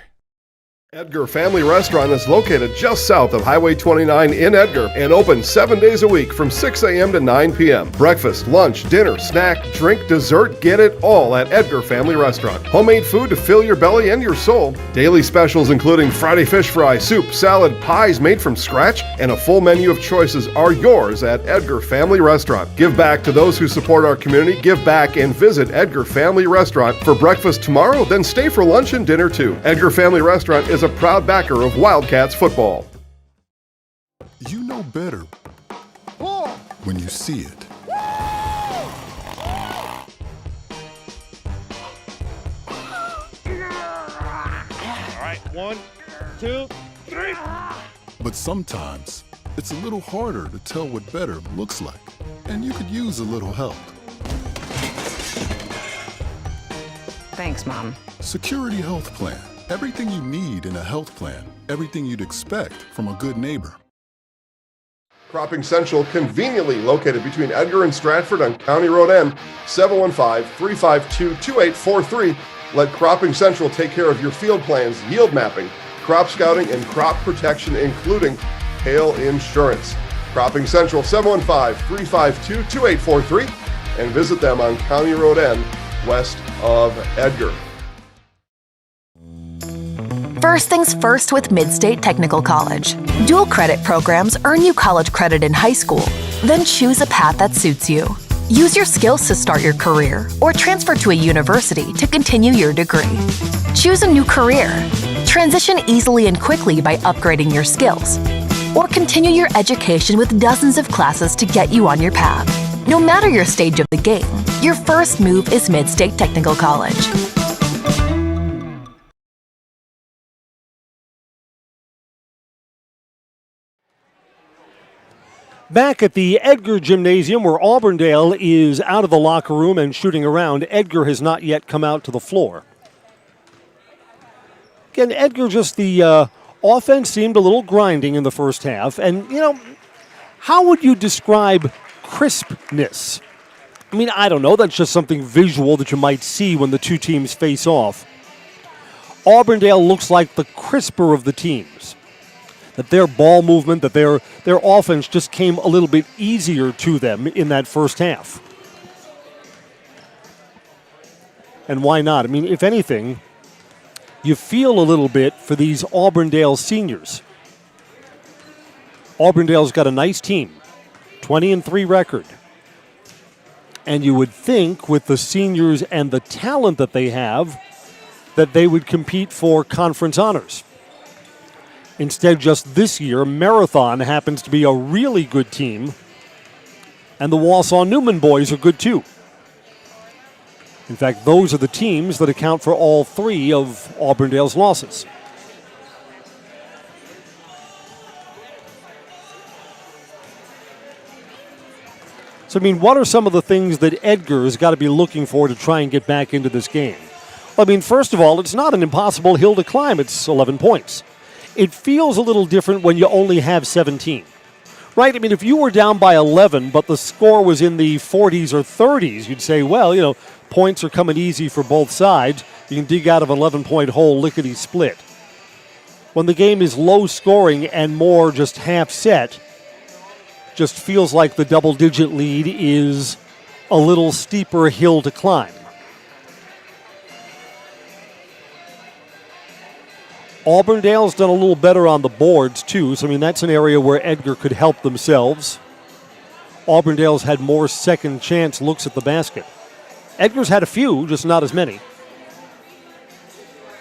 Edgar Family Restaurant is located just south of Highway 29 in Edgar and open 7 days a week from 6 a.m. to 9 p.m. Breakfast, lunch, dinner, snack, drink, dessert, get it all at Edgar Family Restaurant. Homemade food to fill your belly and your soul. Daily specials including Friday fish fry, soup, salad, pies made from scratch, and a full menu of choices are yours at Edgar Family Restaurant. Give back to those who support our community. Give back and visit Edgar Family Restaurant for breakfast tomorrow, then stay for lunch and dinner too. Edgar Family Restaurant is a proud backer of Wildcats football.
You know better when you see it.
All right, 1, 2, 3.
But sometimes it's a little harder to tell what better looks like, and you could use a little help.
Thanks, Mom.
Security Health Plan. Everything you need in a health plan. Everything you'd expect from a good neighbor.
Cropping Central, conveniently located between Edgar and Stratford on County Road N, 715-352-2843. Let Cropping Central take care of your field plans, yield mapping, crop scouting, and crop protection, including hail insurance. Cropping Central, 715-352-2843, and visit them on County Road N, west of Edgar.
First things first with Mid-State Technical College. Dual credit programs earn you college credit in high school. Then choose a path that suits you. Use your skills to start your career or transfer to a university to continue your degree. Choose a new career. Transition easily and quickly by upgrading your skills. Or continue your education with dozens of classes to get you on your path. No matter your stage of the game, your first move is Mid-State Technical College.
Back at the Edgar Gymnasium, where Auburndale is out of the locker room and shooting around, Edgar has not yet come out to the floor. Again, Edgar, just the offense seemed a little grinding in the first half. And, you know, how would you describe crispness? I mean, I don't know. That's just something visual that you might see when the two teams face off. Auburndale looks like the crisper of the teams. That their ball movement, that their offense just came a little bit easier to them in that first half. And why not? I mean, if anything, you feel a little bit for these Auburndale seniors. Auburndale's got a nice team, 20-3 record. And you would think with the seniors and the talent that they have, that they would compete for conference honors. Instead, just this year, Marathon happens to be a really good team, and the Wausau Newman boys are good too. In fact, those are the teams that account for all three of Auburndale's losses. So, I mean, what are some of the things that Edgar's got to be looking for to try and get back into this game? Well, I mean, first of all, it's not an impossible hill to climb. It's 11 points. It feels a little different when you only have 17, right? I mean, if you were down by 11, but the score was in the 40s or 30s, you'd say, well, you know, points are coming easy for both sides. You can dig out of an 11-point hole lickety-split. when the game is low scoring and more just half set, just feels like the double-digit lead is a little steeper hill to climb. Auburndale's done a little better on the boards, too. So, I mean, that's an area where Edgar could help themselves. Auburndale's had more second chance looks at the basket. Edgar's had a few, just not as many.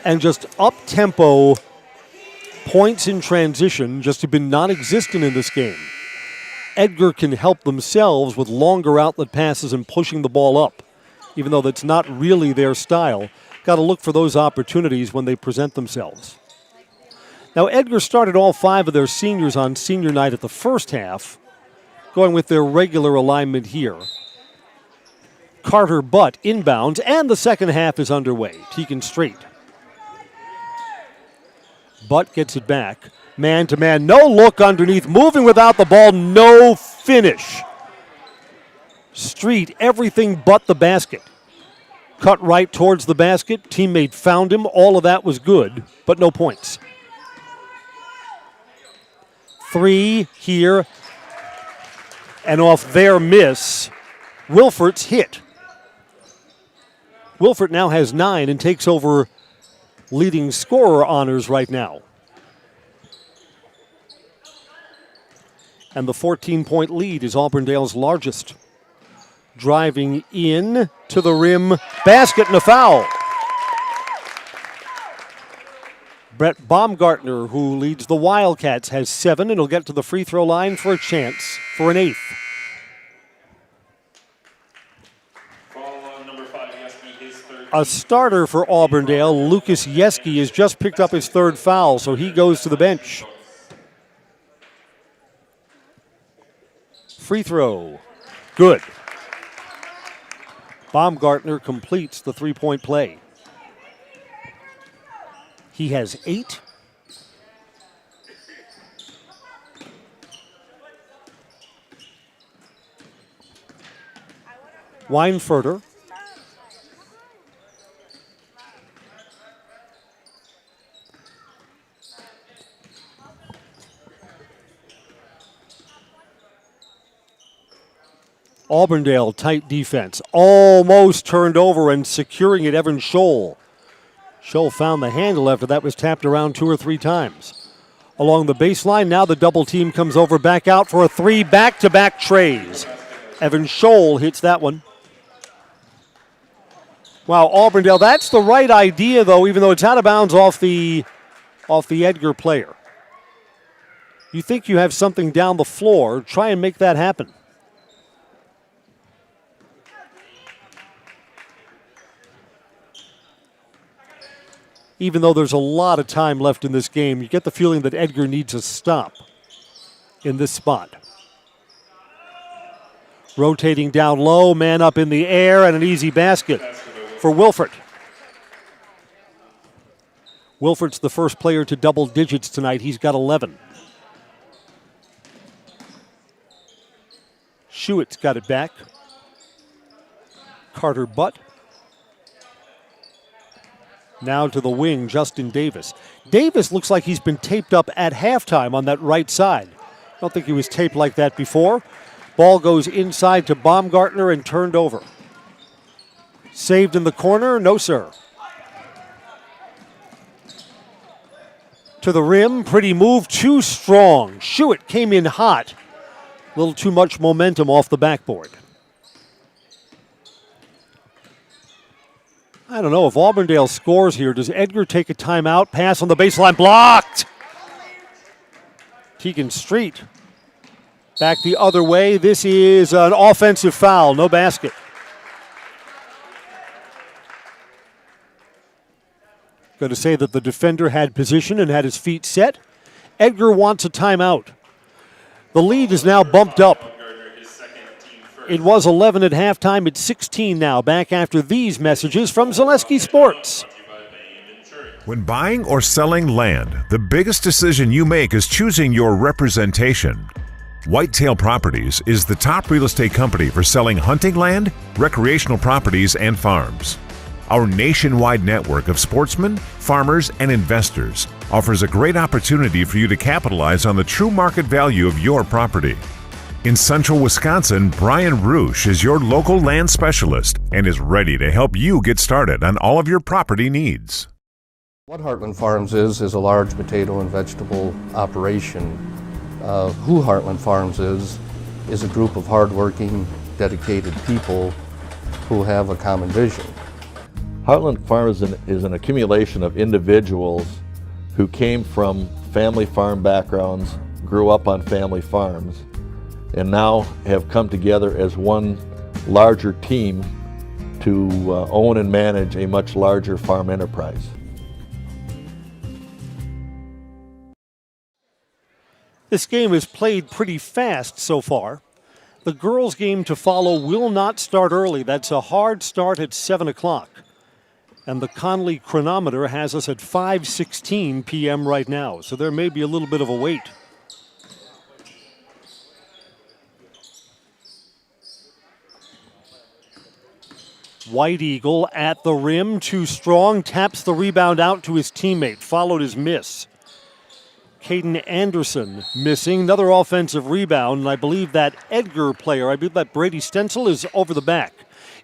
And just up-tempo points in transition just have been non-existent in this game. Edgar can help themselves with longer outlet passes and pushing the ball up, even though that's not really their style. Got to look for those opportunities when they present themselves. Now, Edgar started all 5 of their seniors on senior night at the first half, going with their regular alignment here. Carter Butt inbounds, and the second half is underway. Tegan straight. Butt gets it back. Man-to-man, no look underneath, moving without the ball, no finish. Street, everything but the basket. Cut right towards the basket, teammate found him, all of that was good, but no points. 3 here, and off their miss, Wilfort's hit. Wilfort now has 9 and takes over leading scorer honors right now. And the 14-point lead is Auburndale's largest. Driving in to the rim, basket and a foul. Brett Baumgartner, who leads the Wildcats, has 7 and will get to the free throw line for a chance for an 8th. A starter for Auburndale, Lucas Yeski, has just picked up his 3rd foul, so he goes to the bench. Free throw, good. Baumgartner completes the 3-point play. He has 8. Weinfurter. Auburndale, tight defense. Almost turned over and securing it, Evan Scholl. Scholl found the handle after that was tapped around 2 or 3 times. Along the baseline, now the double team comes over, back out for a 3, back-to-back trays. Evan Scholl hits that one. Wow, Auburndale, that's the right idea, though, even though it's out of bounds off the Edgar player. You think you have something down the floor, try and make that happen. Even though there's a lot of time left in this game, you get the feeling that Edgar needs a stop in this spot. Rotating down low, man up in the air, and an easy basket for Wilfort. Wilfort's the first player to double digits tonight. He's got 11. Schuett's got it back. Carter Butt. Now to the wing, Justin Davis. Davis looks like he's been taped up at halftime on that right side. I don't think he was taped like that before. Ball goes inside to Baumgartner and turned over. Saved in the corner? No, sir. To the rim, pretty move, too strong. Schuett came in hot. A little too much momentum off the backboard. I don't know if Auburndale scores here. Does Edgar take a timeout? Pass on the baseline, blocked. Tegan Street back the other way. This is an offensive foul, no basket. Going to say that the defender had position and had his feet set. Edgar wants a timeout. The lead is now bumped up. It was 11 at halftime. It's 16 now. Back after these messages from Zaleski Sports.
When buying or selling land, the biggest decision you make is choosing your representation. Whitetail Properties is the top real estate company for selling hunting land, recreational properties, and farms. Our nationwide network of sportsmen, farmers, and investors offers a great opportunity for you to capitalize on the true market value of your property. In central Wisconsin, Brian Roosh is your local land specialist and is ready to help you get started on all of your property needs.
What Heartland Farms is a large potato and vegetable operation. Who Heartland Farms is a group of hardworking, dedicated people who have a common vision.
Heartland Farms is an accumulation of individuals who came from family farm backgrounds, grew up on family farms, and now have come together as one larger team to own and manage a much larger farm enterprise.
This game is played pretty fast so far. The girls' game to follow will not start early. That's a hard start at 7 o'clock. And the Conley chronometer has us at 5:16 p.m. right now, so there may be a little bit of a wait. White Eagle at the rim, too strong, taps the rebound out to his teammate, followed his miss. Caden Anderson missing, another offensive rebound, and I believe that Edgar player, I believe that Brady Stencil is over the back.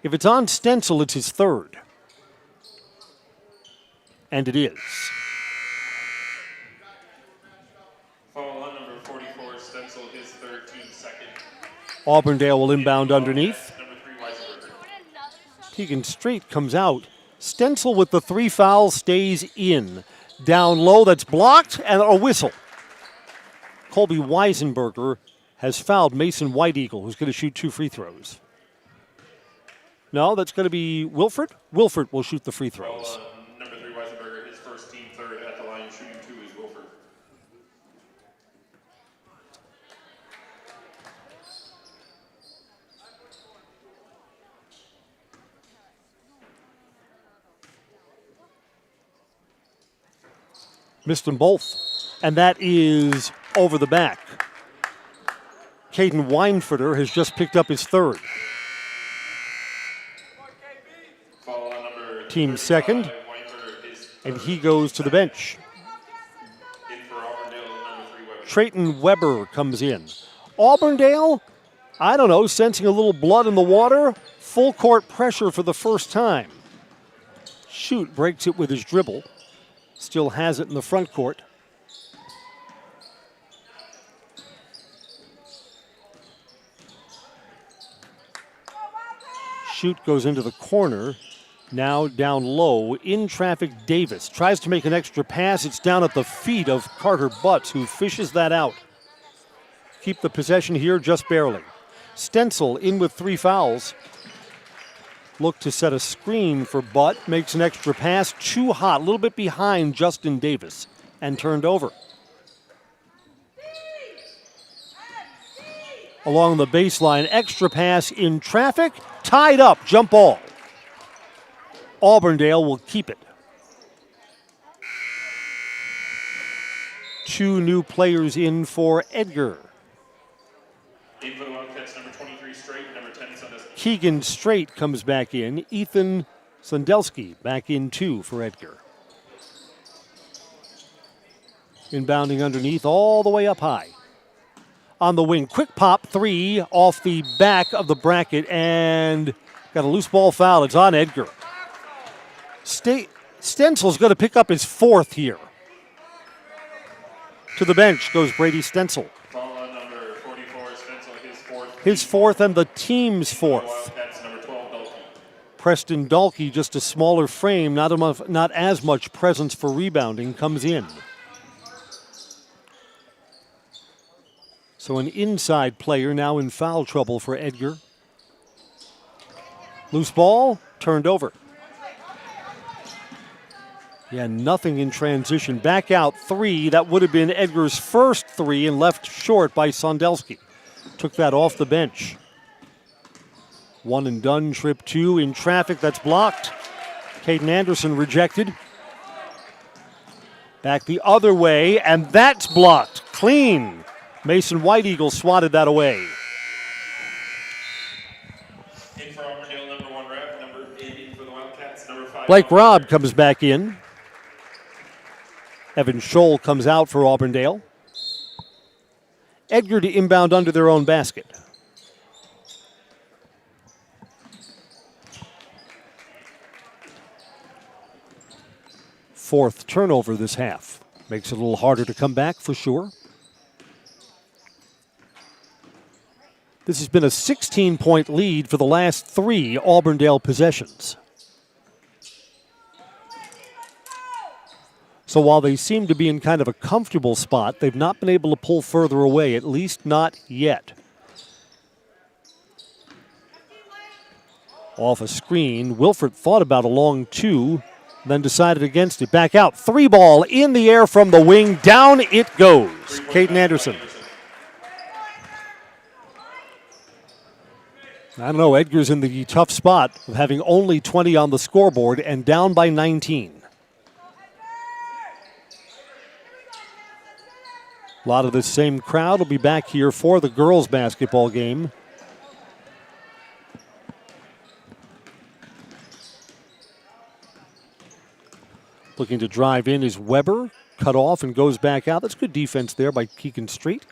If it's on Stencil, it's his third. And it is.
Foul on number 44, Stencil, his third, team second.
Auburndale will inbound underneath. Keegan Strait comes out. Stencil with the 3 fouls stays in. Down low, that's blocked, and a whistle. Colby Weisenberger has fouled Mason White Eagle, who's going to shoot 2 free throws. No, that's going to be Wilford. Wilford will shoot the free throws.
Number 3, Weisenberger, his first, team third at the line, shooting 2 is Wilford.
Missed them both. And that is over the back. Caden Weinfurter has just picked up his third. Team second. And he goes to the bench. Trayton Weber comes in. Auburndale, I don't know, sensing a little blood in the water. Full court pressure for the first time. Shoot breaks it with his dribble. Still has it in the front court. Shoot goes into the corner. Now down low. In traffic, Davis tries to make an extra pass. It's down at the feet of Carter Butts, who fishes that out. Keep the possession here just barely. Stencil in with 3 fouls. Look to set a screen for Butt. Makes an extra pass. Too hot. A little bit behind Justin Davis. And turned over. Along the baseline. Extra pass in traffic. Tied up. Jump ball. Auburndale will keep it. 2 new players in for Edgar.
In for the Wildcats, number 23, Strait, number 10, Sandusky.
Keegan Strait comes back in. Ethan Sandelsky back in too for Edgar. Inbounding underneath all the way up high. On the wing, quick pop 3 off the back of the bracket and got a loose ball foul. It's on Edgar. Stencil's going to pick up his 4th here. To the bench goes Brady Stencil.
Foul on number 44, Stencil, his 4th.
His 4th and the team's 4th.
Wildcats, number 12, Dalkey.
Preston Dalkey, just a smaller frame, not as much presence for rebounding, comes in. So an inside player now in foul trouble for Edgar. Loose ball, turned over. Yeah, nothing in transition. Back out 3. That would have been Edgar's first 3 and left short by Sondelsky. Took that off the bench. 1 and done, trip 2 in traffic. That's blocked. Caden Anderson rejected. Back the other way, and that's blocked. Clean. Mason White Eagle swatted that away.
In for Auburndale, number 1 rep, number 80 for the Wildcats, number 5.
Blake Robb comes back in. Evan Scholl comes out for Auburndale. Edgar to inbound under their own basket. Fourth turnover this half. Makes it a little harder to come back for sure. This has been a 16-point lead for the last 3 Auburndale possessions. So while they seem to be in kind of a comfortable spot, they've not been able to pull further away, at least not yet. Off a screen, Wilford thought about a long 2, then decided against it. Back out, 3 ball in the air from the wing, down it goes. Caden Anderson. I don't know, Edgar's in the tough spot of having only 20 on the scoreboard and down by 19. A lot of the same crowd will be back here for the girls' basketball game. Looking to drive in is Weber. Cut off and goes back out. That's good defense there by Keegan Street.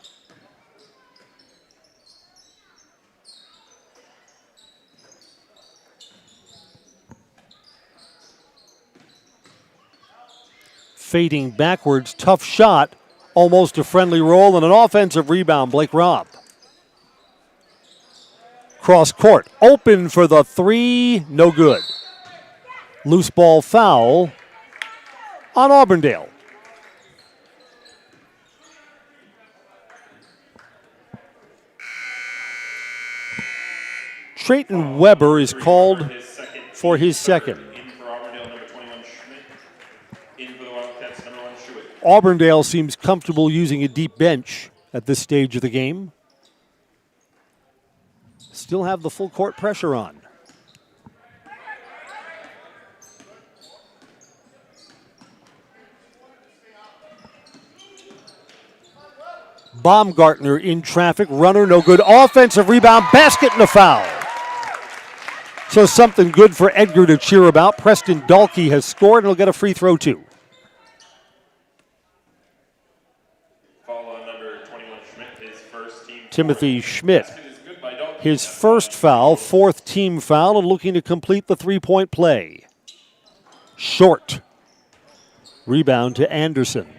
Fading backwards, tough shot. Almost a friendly roll and an offensive rebound, Blake Robb. Cross court, open for the 3, no good. Loose ball foul on Auburndale. Trayton Weber is called for his second. Auburndale seems comfortable using a deep bench at this stage of the game. Still have the full court pressure on. Baumgartner in traffic, runner no good. Offensive rebound, basket and a foul. So something good for Edgar to cheer about. Preston Dalkey has scored and he'll get a free throw too. Timothy Schmidt, his first foul, 4th team foul, and looking to complete the 3-point play. Short. Rebound to Anderson.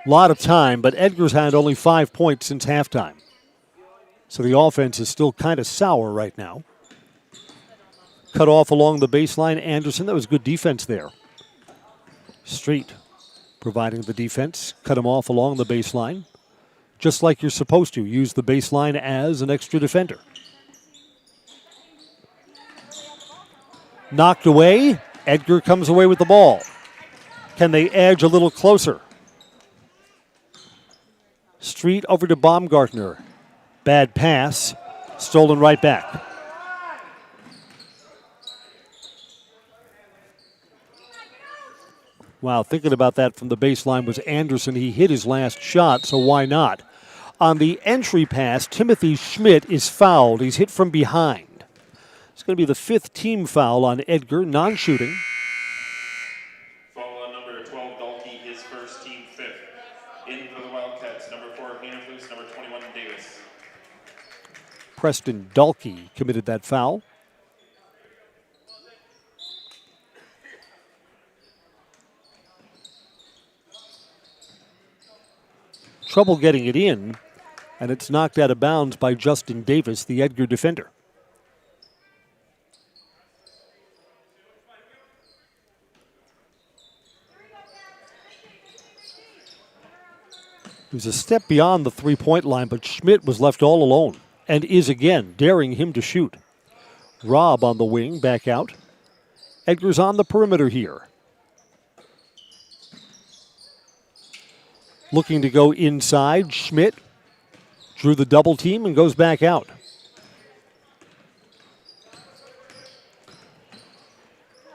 A lot of time, but Edgar's had only 5 points since halftime. So the offense is still kind of sour right now. Cut off along the baseline, Anderson. That was good defense there. Street providing the defense. Cut him off along the baseline. Just like you're supposed to. Use the baseline as an extra defender. Knocked away. Edgar comes away with the ball. Can they edge a little closer? Street over to Baumgartner. Bad pass. Stolen right back. Wow, thinking about that from the baseline was Anderson. He hit his last shot, so why not? On the entry pass, Timothy Schmidt is fouled. He's hit from behind. It's going to be the 5th team foul on Edgar, non-shooting.
Foul on number 12, Dalkey, his first team 5th. In for the Wildcats, number 4, Haniflus, number 21, Davis.
Preston Dalkey committed that foul. Trouble getting it in, and it's knocked out of bounds by Justin Davis, the Edgar defender. It was a step beyond the 3-point line, but Schmidt was left all alone and is again daring him to shoot. Robb on the wing, back out. Edgar's on the perimeter here. Looking to go inside. Schmidt drew the double team and goes back out.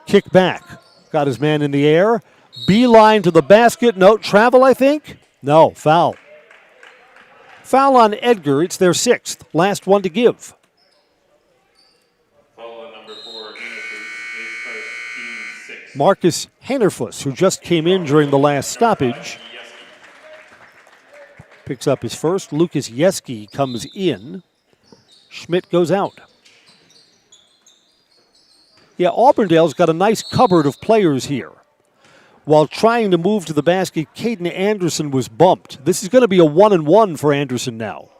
Kick back. Got his man in the air. Beeline to the basket. No, travel, I think. No, foul. Foul on Edgar. It's their 6th. Last one to give.
Foul on number 4,
Marcus Hanerfuss, who just came in during the last stoppage, picks up his first. Lucas Yeski comes in. Schmidt goes out. Yeah, Auburndale's got a nice cupboard of players here. While trying to move to the basket, Caden Anderson was bumped. This is going to be a 1-and-1 for Anderson now.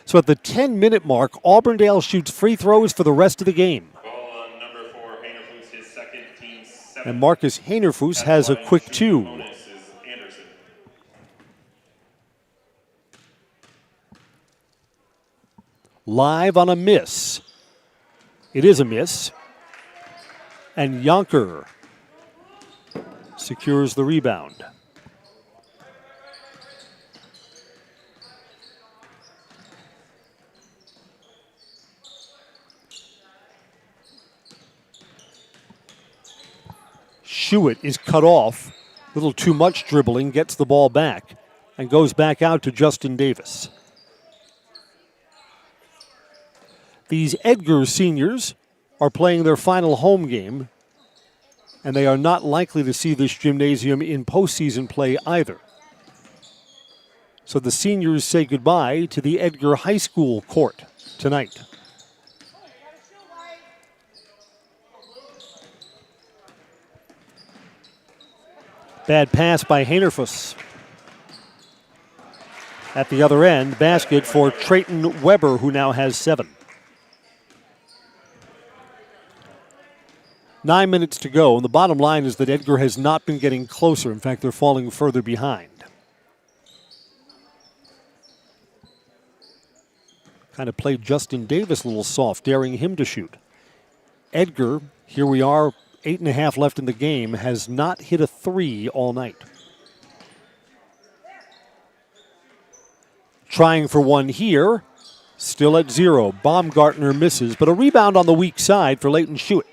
So at the 10-minute mark, Auburndale shoots free throws for the rest of the game.
Number 4, Hanerfuss, his second, team 7.
And Marcus Hanerfuss has a quick 2. Live on a miss. It is a miss. And Yonker secures the rebound. Schuett is cut off. A little too much dribbling, gets the ball back, and goes back out to Justin Davis. These Edgar seniors are playing their final home game, and they are not likely to see this gymnasium in postseason play either. So the seniors say goodbye to the Edgar High School court tonight. Bad pass by Hanerfuss. At the other end, basket for Trayton Weber, who now has 7. 9 minutes to go, and the bottom line is that Edgar has not been getting closer. In fact, they're falling further behind. Kind of played Justin Davis a little soft, daring him to shoot. Edgar, here we are, 8.5 left in the game, has not hit a 3 all night. Trying for one here, still at 0. Baumgartner misses, but a rebound on the weak side for Leighton Schuett.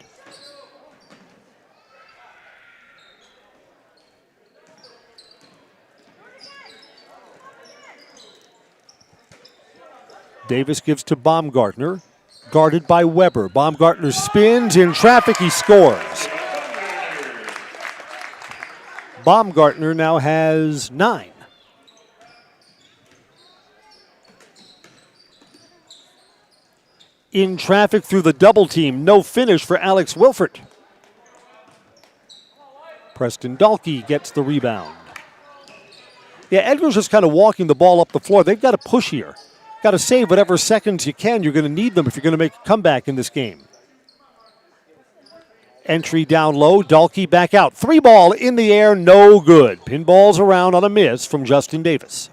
Davis gives to Baumgartner, guarded by Weber. Baumgartner spins in traffic, he scores. Baumgartner now has 9. In traffic through the double team, no finish for Alex Wilford. Preston Dahlke gets the rebound. Yeah, Edgar's just kind of walking the ball up the floor. They've got to push here. Got to save whatever seconds you can. You're going to need them if you're going to make a comeback in this game. Entry down low, Dahlke back out. 3 ball in the air, no good. Pinballs around on a miss from Justin Davis.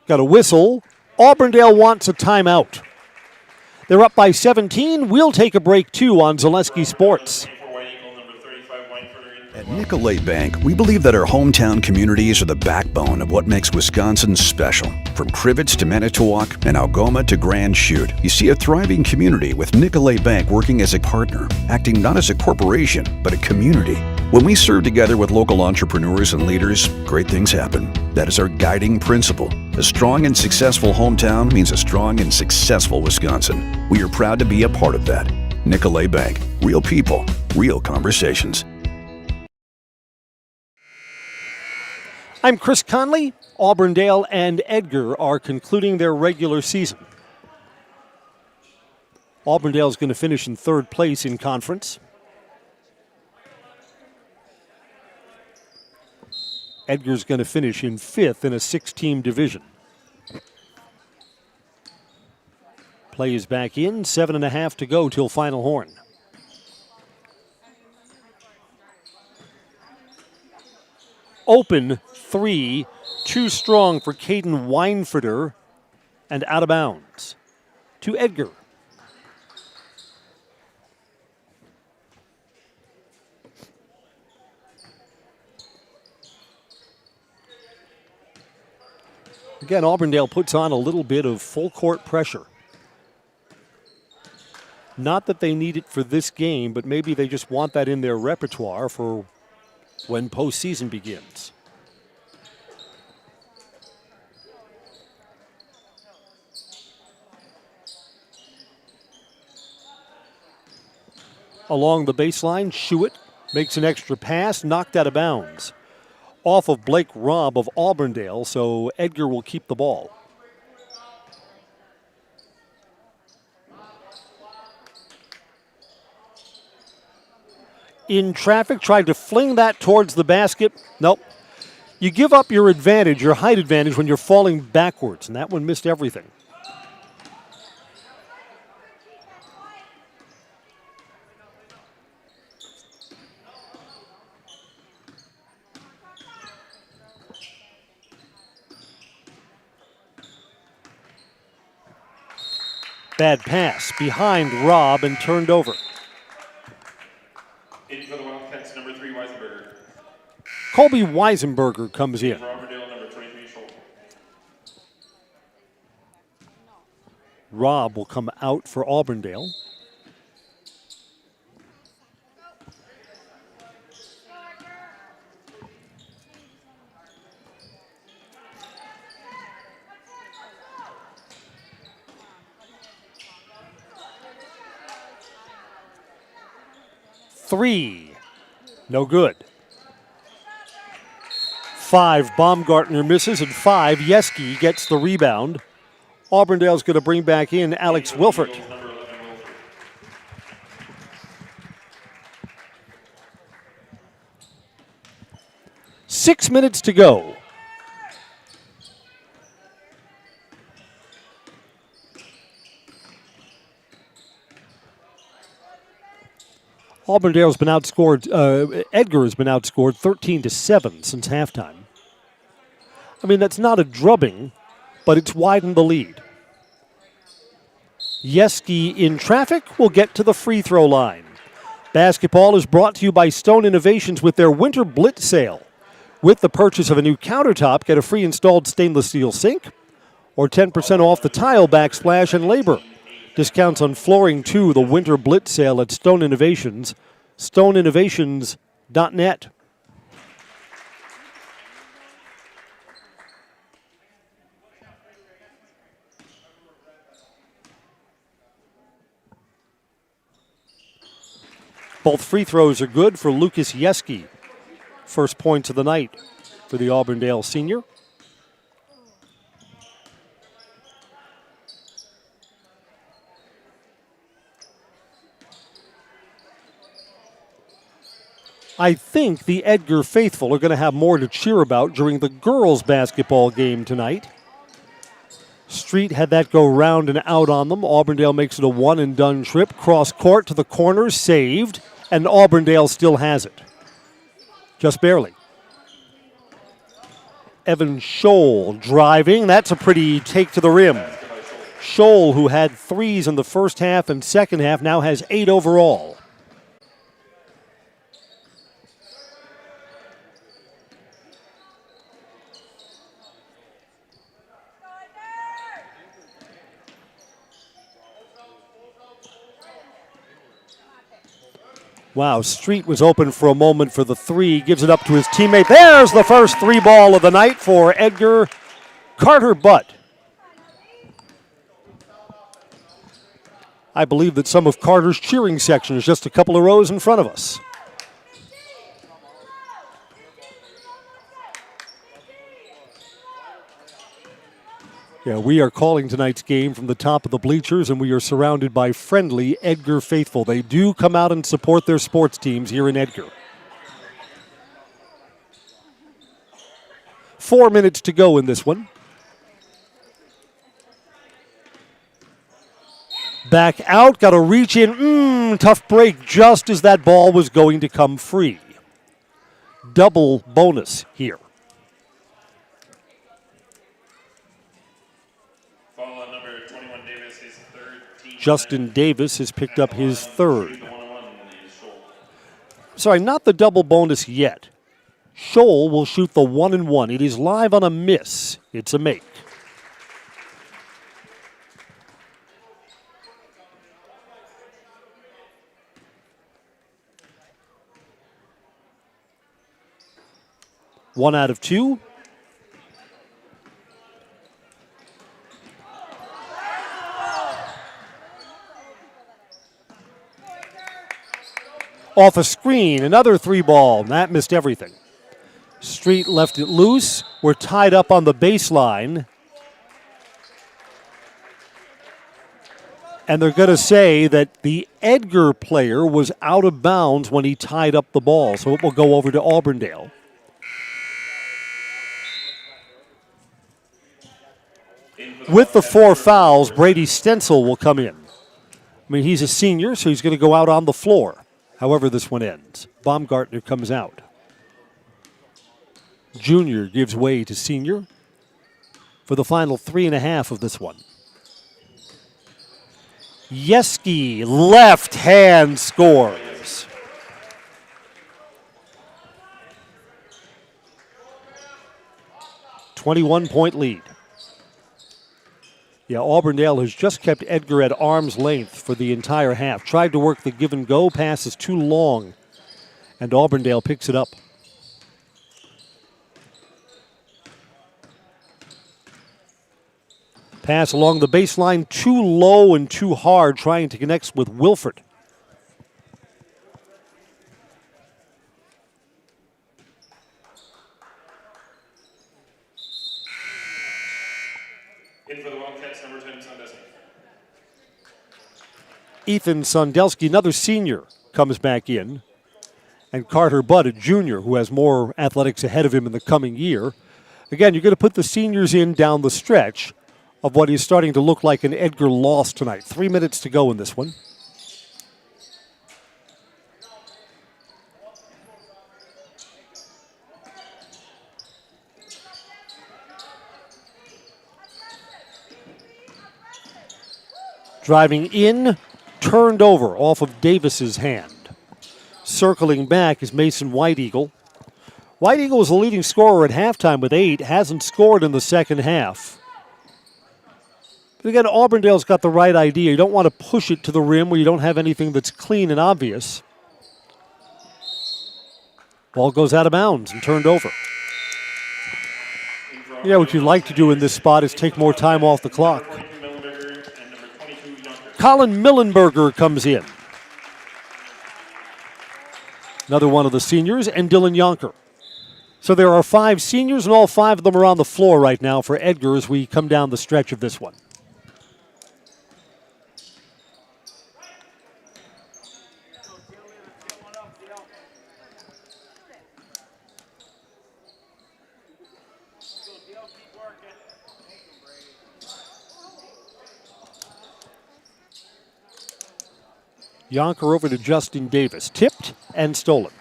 Got a whistle. Auburndale wants a timeout. They're up by 17. We'll take a break too on Zaleski Sports.
At Nicolay Bank, we believe that our hometown communities are the backbone of what makes Wisconsin special. From Crivets to Manitowoc and Algoma to Grand Chute, you see a thriving community with Nicolay Bank working as a partner, acting not as a corporation, but a community. When we serve together with local entrepreneurs and leaders, great things happen. That is our guiding principle. A strong and successful hometown means a strong and successful Wisconsin. We are proud to be a part of that. Nicolay Bank. Real people, real conversations.
I'm Chris Conley. Auburndale and Edgar are concluding their regular season. Auburndale is going to finish in 3rd place in conference. Edgar's going to finish in 5th in a 6-team division. Play is back in, 7.5 to go till final horn. Open 3, too strong for Caden Weinfurter, and out of bounds to Edgar. Again, Auburndale puts on a little bit of full court pressure. Not that they need it for this game, but maybe they just want that in their repertoire for when postseason begins. along the baseline. Shuett makes an extra pass, knocked out of bounds. Off of Blake Robb of Auburndale, so Edgar will keep the ball. In traffic, tried to fling that towards the basket. Nope. You give up your advantage, your height advantage, when you're falling backwards, and that one missed everything. Bad pass behind Robb and turned over.
In for the Wildcats, number 3, Weisenberger.
Colby Weisenberger comes in.
For Auburndale, number 23, Scholl.
Robb will come out for Auburndale. Three, no good. 5, Baumgartner misses, and 5, Yeski gets the rebound. Auburndale's going to bring back in Alex Wilfert. 6 minutes to go. Auburndale's been outscored, Edgar has been outscored 13-7 since halftime. I mean, that's not a drubbing, but it's widened the lead. Yeski in traffic will get to the free throw line. Basketball is brought to you by Stone Innovations with their Winter Blitz sale. With the purchase of a new countertop, get a free installed stainless steel sink or 10% off the tile backsplash and labor. Discounts on flooring too, the Winter Blitz sale at Stone Innovations, stoneinnovations.net. Both free throws are good for Lucas Yeski. First points of the night for the Auburndale senior. I think the Edgar faithful are going to have more to cheer about during the girls' basketball game tonight. Street had that go round and out on them. Auburndale makes it a one-and-done trip. Cross court to the corner, saved, and Auburndale still has it. Just barely. Evan Scholl driving. That's a pretty take to the rim. Scholl, who had threes in the first half and second half, now has 8 overall. Wow, Street was open for a moment for the three. Gives it up to his teammate. There's the first 3 ball of the night for Edgar. Carter Butt. I believe that some of Carter's cheering section is just a couple of rows in front of us. Yeah, we are calling tonight's game from the top of the bleachers, and we are surrounded by friendly Edgar faithful. They do come out and support their sports teams here in Edgar. 4 minutes to go in this one. Back out, got to reach in. Tough break just as that ball was going to come free. Double bonus here. Justin Davis has picked up his 3rd. Sorry, not the double bonus yet. Scholl will shoot the 1-and-1. It is live on a miss. It's a make. One out of 2. Off a screen, another 3-ball. That missed everything. Street left it loose. We're tied up on the baseline. And they're going to say that the Edgar player was out of bounds when he tied up the ball. So it will go over to Auburndale. With the 4 fouls, Brady Stencil will come in. I mean, he's a senior, so he's going to go out on the floor. However this one ends. Baumgartner comes out. Junior gives way to senior for the final 3.5 of this one. Yeski, left hand, scores. .21 lead. Yeah, Auburndale has just kept Edgar at arm's length for the entire half. Tried to work the give and go. Pass is too long, and Auburndale picks it up. Pass along the baseline, too low and too hard, trying to connect with Wilford.
In for the Wildcats, number 10, Sondelski.
Ethan Sondelski, another senior, comes back in. And Carter Budd, a junior, who has more athletics ahead of him in the coming year. Again, you're going to put the seniors in down the stretch of what is starting to look like an Edgar loss tonight. 3 minutes to go in this one. Driving in, turned over off of Davis's hand. Circling back is Mason White Eagle. White Eagle was the leading scorer at halftime with 8, hasn't scored in the second half. But again, Auburndale's got the right idea. You don't want to push it to the rim where you don't have anything that's clean and obvious. Ball goes out of bounds and turned over. Yeah, what you'd like to do in this spot is take more time off the clock. Colin Millenberger comes in. Another one of the seniors, and Dylan Yonker. So there are 5 seniors, and all 5 of them are on the floor right now for Edgar as we come down the stretch of this one. Yonker over to Justin Davis. Tipped and stolen.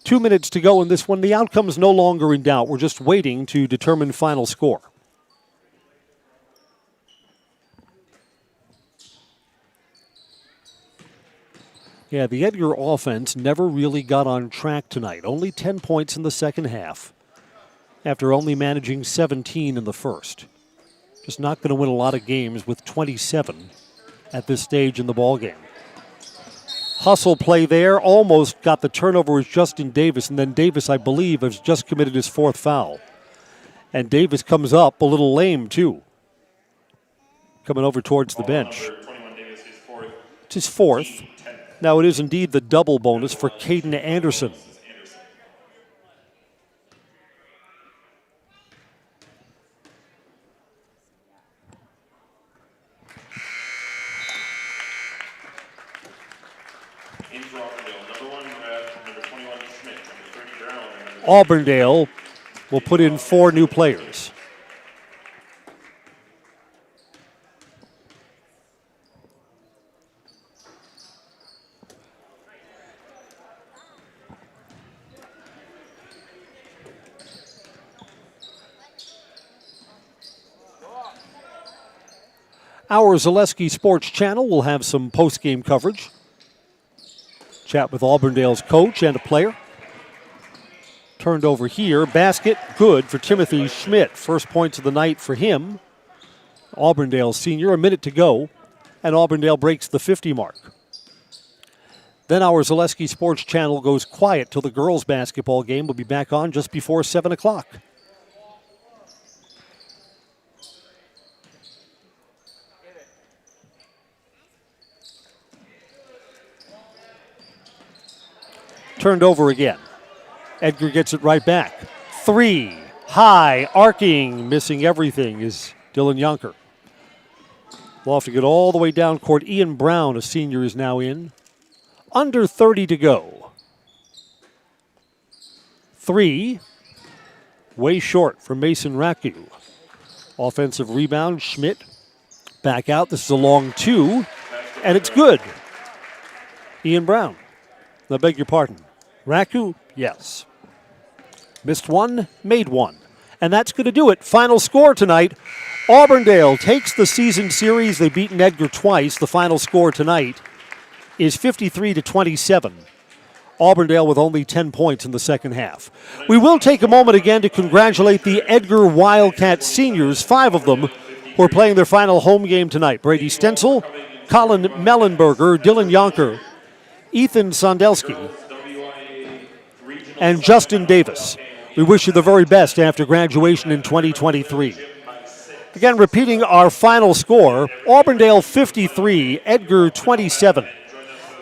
Two minutes to go in this one. The outcome's no longer in doubt. We're just waiting to determine final score. Yeah, the Edgar offense never really got on track tonight. Only 10 points in the second half after only managing 17 in the first. Just not going to win a lot of games with 27 at this stage in the ballgame. Hustle play there, almost got the turnover with Justin Davis, and then Davis, I believe, has just committed his 4th foul. And Davis comes up a little lame, too. Coming over towards the bench. It's his 4th. Now it is indeed the double bonus for Caden Anderson. Auburndale will put in 4 new players. Our Zaleski Sports Channel will have some post-game coverage. Chat with Auburndale's coach and a player. Turned over here. Basket good for Timothy Schmidt. First points of the night for him. Auburndale senior. A minute to go. And Auburndale breaks the 50 mark. Then our Zaleski Sports Channel goes quiet till the girls' basketball game will be back on just before 7 o'clock. turned over again. Edgar gets it right back. 3, high, arcing, missing everything is Dylan Yonker. Lofting it all the way down court. Ian Brown, a senior, is now in. Under 30 to go. 3, way short for Mason Raku. Offensive rebound, Schmidt back out. This is a long 2, and it's good. Ian Brown. I beg your pardon. Raku, yes. Missed 1, made 1. And that's going to do it. Final score tonight. Auburndale takes the season series. They've beaten Edgar twice. The final score tonight is 53-27. Auburndale with only 10 points in the second half. We will take a moment again to congratulate the Edgar Wildcat seniors, 5 of them, who are playing their final home game tonight. Brady Stenzel, Colin Mellenberger, Dylan Yonker, Ethan Sondelski, and Justin Davis. We wish you the very best after graduation in 2023. Again, repeating our final score, Auburndale 53, Edgar 27.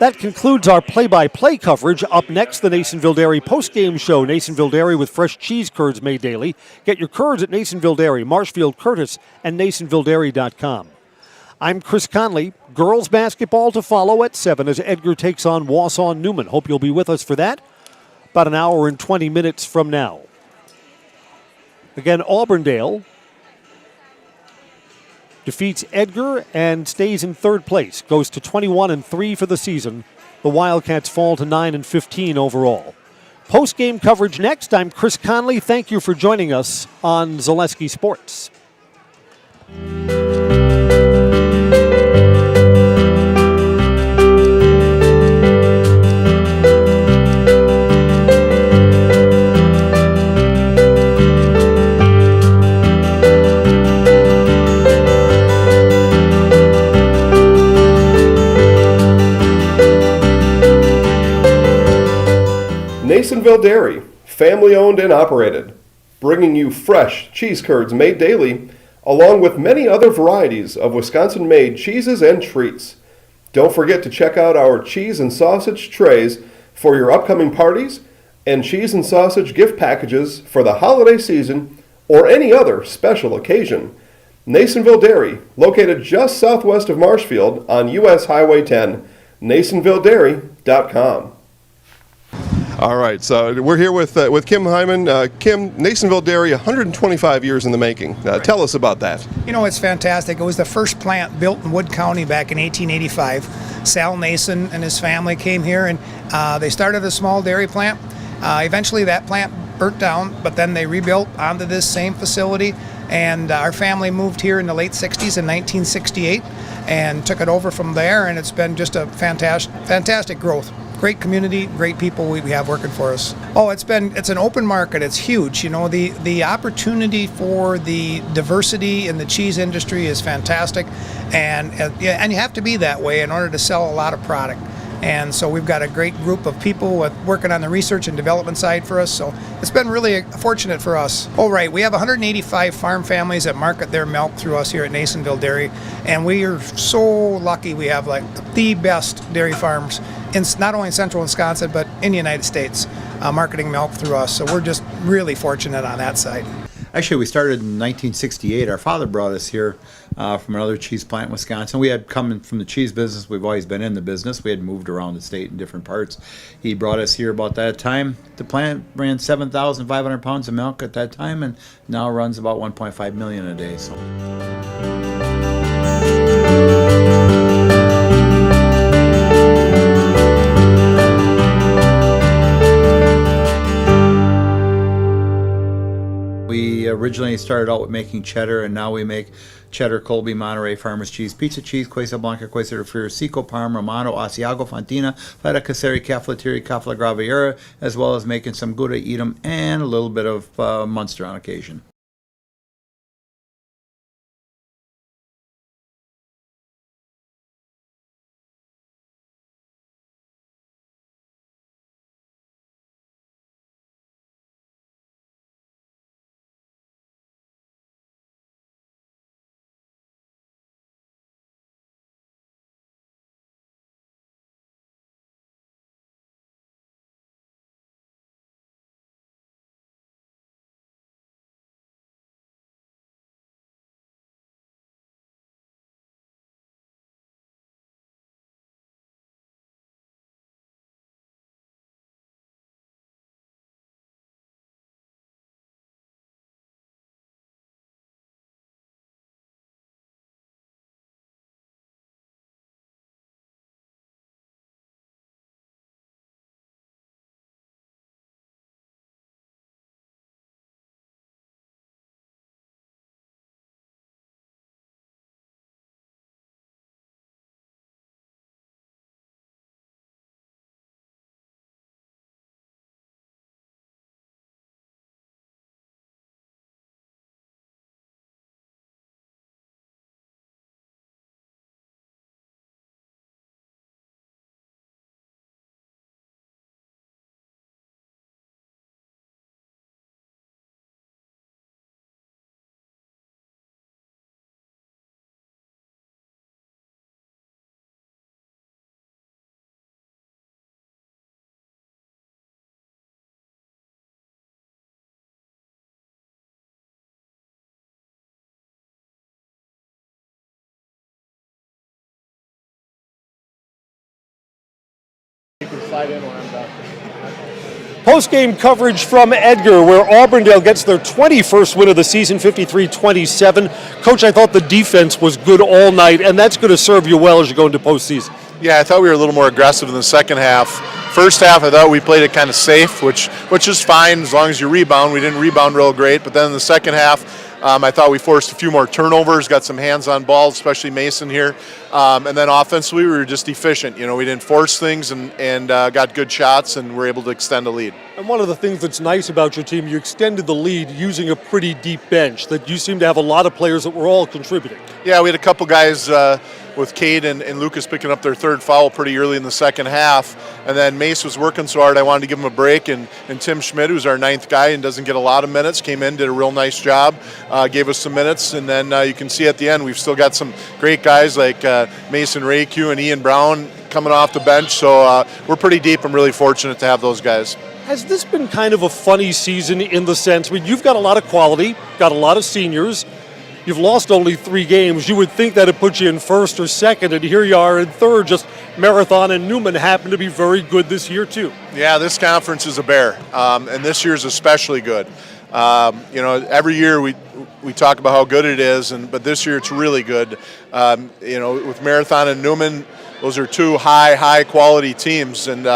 That concludes our play-by-play coverage. Up next, the Nasonville Dairy postgame show. Nasonville Dairy with fresh cheese curds made daily. Get your curds at Nasonville Dairy, Marshfield, Curtis, and NasonvilleDairy.com. I'm Chris Conley. Girls basketball to follow at 7 as Edgar takes on Wausau Newman. Hope you'll be with us for that about an hour and 20 minutes from now. Again, Auburndale defeats Edgar and stays in third place. Goes to 21-3 for the season. The Wildcats fall to 9-15 overall. Post-game coverage next. I'm Chris Conley. Thank you for joining us on Zaleski Sports.
Nasonville Dairy, family owned and operated, bringing you fresh cheese curds made daily, along with many other varieties of Wisconsin-made cheeses and treats. Don't forget to check out our cheese and sausage trays for your upcoming parties and cheese and sausage gift packages for the holiday season or any other special occasion. Nasonville Dairy, located just southwest of Marshfield on U.S. Highway 10, NasonvilleDairy.com.
All right, so we're here with Kim Hyman. Kim, Nasonville Dairy, 125 years in the making. Tell us about that.
You know, it's fantastic. It was the first plant built in Wood County back in 1885. Sal Nason and his family came here, and they started a small dairy plant. Eventually, that plant burnt down, but then they rebuilt onto this same facility, and our family moved here in the late 60s in 1968 and took it over from there, and it's been just a fantastic growth. Great community, great people we have working for us. Oh, it's an open market. It's huge. You know, the opportunity for the diversity in the cheese industry is fantastic, and you have to be that way in order to sell a lot of product. And so we've got a great group of people working on the research and development side for us. So it's been really fortunate for us. Oh, right. We have 185 farm families that market their milk through us here at Nasonville Dairy. And we are so lucky we have like the best dairy farms in not only in central Wisconsin, but in the United States, marketing milk through us. So we're just really fortunate on that side.
Actually, we started in 1968. Our father brought us here from another cheese plant in Wisconsin. We had come from the cheese business. We've always been in the business. We had moved around the state in different parts. He brought us here about that time. The plant ran 7,500 pounds of milk at that time, and now runs about 1.5 million a day. So. We originally started out with making cheddar, and now we make cheddar, Colby, Monterey, Farmers Cheese, Pizza Cheese, Quesa Blanca, Quesa de Friar, Seco, Parma, Romano, Asiago, Fontina, Feta Caseri, Cafetieri, Cafla Graviera, as well as making some Gouda Edam and a little bit of Munster on occasion.
slide in when I'm done.
Post-game coverage from Edgar, where Auburndale gets their 21st win of the season, 53-27. Coach, I thought the defense was good all night, and that's going to serve you well as you go into postseason.
Yeah, I thought we were a little more aggressive in the second half. First half, I thought we played it kind of safe, which is fine as long as you rebound. We didn't rebound real great, but then in the second half, I thought we forced a few more turnovers, got some hands-on balls, especially Mason here. And then offensively, we were just efficient. You know, we didn't force things and got good shots and were able to extend the lead.
And one of the things that's nice about your team, you extended the lead using a pretty deep bench, that you seem to have a lot of players that were all contributing.
Yeah, we had a couple guys with Cade and Lucas picking up their third foul pretty early in the second half. And then Mace was working so hard, I wanted to give him a break. And Tim Schmidt, who's our ninth guy and doesn't get a lot of minutes, came in, did a real nice job, gave us some minutes. And then you can see at the end, we've still got some great guys like Mason Rayque and Ian Brown coming off the bench. So we're pretty deep. I'm really fortunate to have those guys.
Has this been kind of a funny season in the sense, I mean, you've got a lot of quality, got a lot of seniors. You've lost only 3 games. You would think that it puts you in first or second, and here you are in third. Just Marathon and Newman happen to be very good this year, too.
Yeah, this conference is a bear, and this year's especially good. You know, every year we talk about how good it is, but this year it's really good. You know, with Marathon and Newman, those are 2 high quality teams, and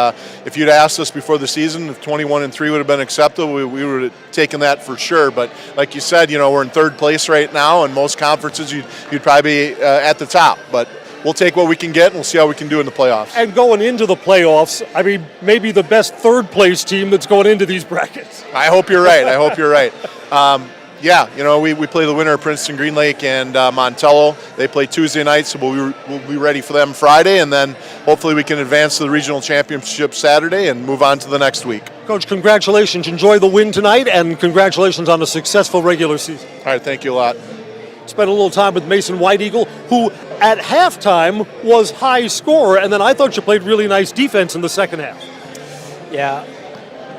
if you'd asked us before the season if 21-3 would have been acceptable, we would have taken that for sure. But like you said, you know, we're in third place right now, and most conferences you'd probably be at the top. But we'll take what we can get, and we'll see how we can do in the playoffs.
And going into the playoffs, I mean, maybe the best third place team that's going into these brackets.
I hope you're right. I hope you're right. Yeah, you know, we play the winner of Princeton Green Lake and Montello. They play Tuesday night, so we'll be ready for them Friday, and then hopefully we can advance to the regional championship Saturday and move on to the next week.
Coach, congratulations. Enjoy the win tonight, and congratulations on a successful regular season.
All right, thank you a lot.
Spent a little time with Mason White Eagle, who at halftime was high scorer, and then I thought you played really nice defense in the second half.
Yeah.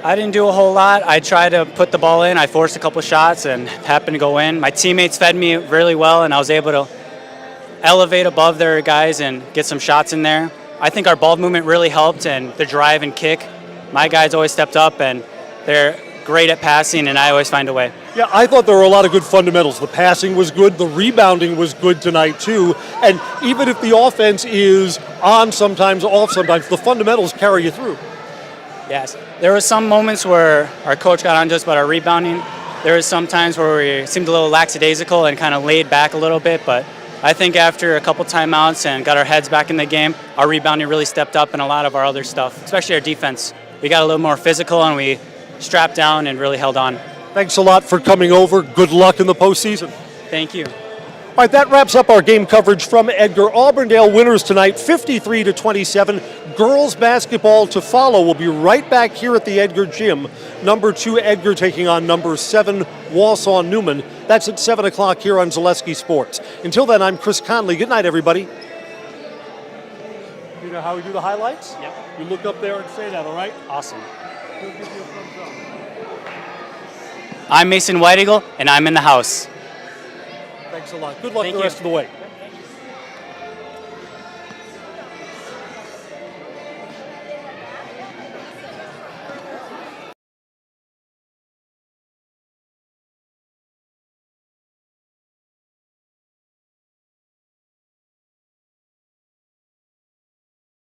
I didn't do a whole lot. I tried to put the ball in. I forced a couple shots and happened to go in. My teammates fed me really well, and I was able to elevate above their guys and get some shots in there. I think our ball movement really helped, and the drive and kick. My guys always stepped up, and they're great at passing, and I always find a way.
Yeah, I thought there were a lot of good fundamentals. The passing was good. The rebounding was good tonight, too. And even if the offense is on sometimes, off sometimes, the fundamentals carry you through.
Yes. There were some moments where our coach got on just about our rebounding. There was some times where we seemed a little lackadaisical and kind of laid back a little bit, but I think after a couple timeouts and got our heads back in the game, our rebounding really stepped up, and a lot of our other stuff, especially our defense. We got a little more physical, and we strapped down and really held on.
Thanks a lot for coming over. Good luck in the postseason.
Thank you.
All right, that wraps up our game coverage from Edgar. Auburndale winners tonight, 53-27. Girls basketball to follow. We'll be right back here at the Edgar Gym. Number 2 Edgar taking on number 7 Wausau Newman. That's at 7 o'clock here on Zaleski Sports. Until then, I'm Chris Conley. Good night, everybody. You know how we do the highlights?
Yep.
You look up there and say that, all right?
Awesome.
We'll give you a thumbs up.
I'm Mason White Eagle, and I'm in the house.
Thanks a lot. Good luck the rest of the way.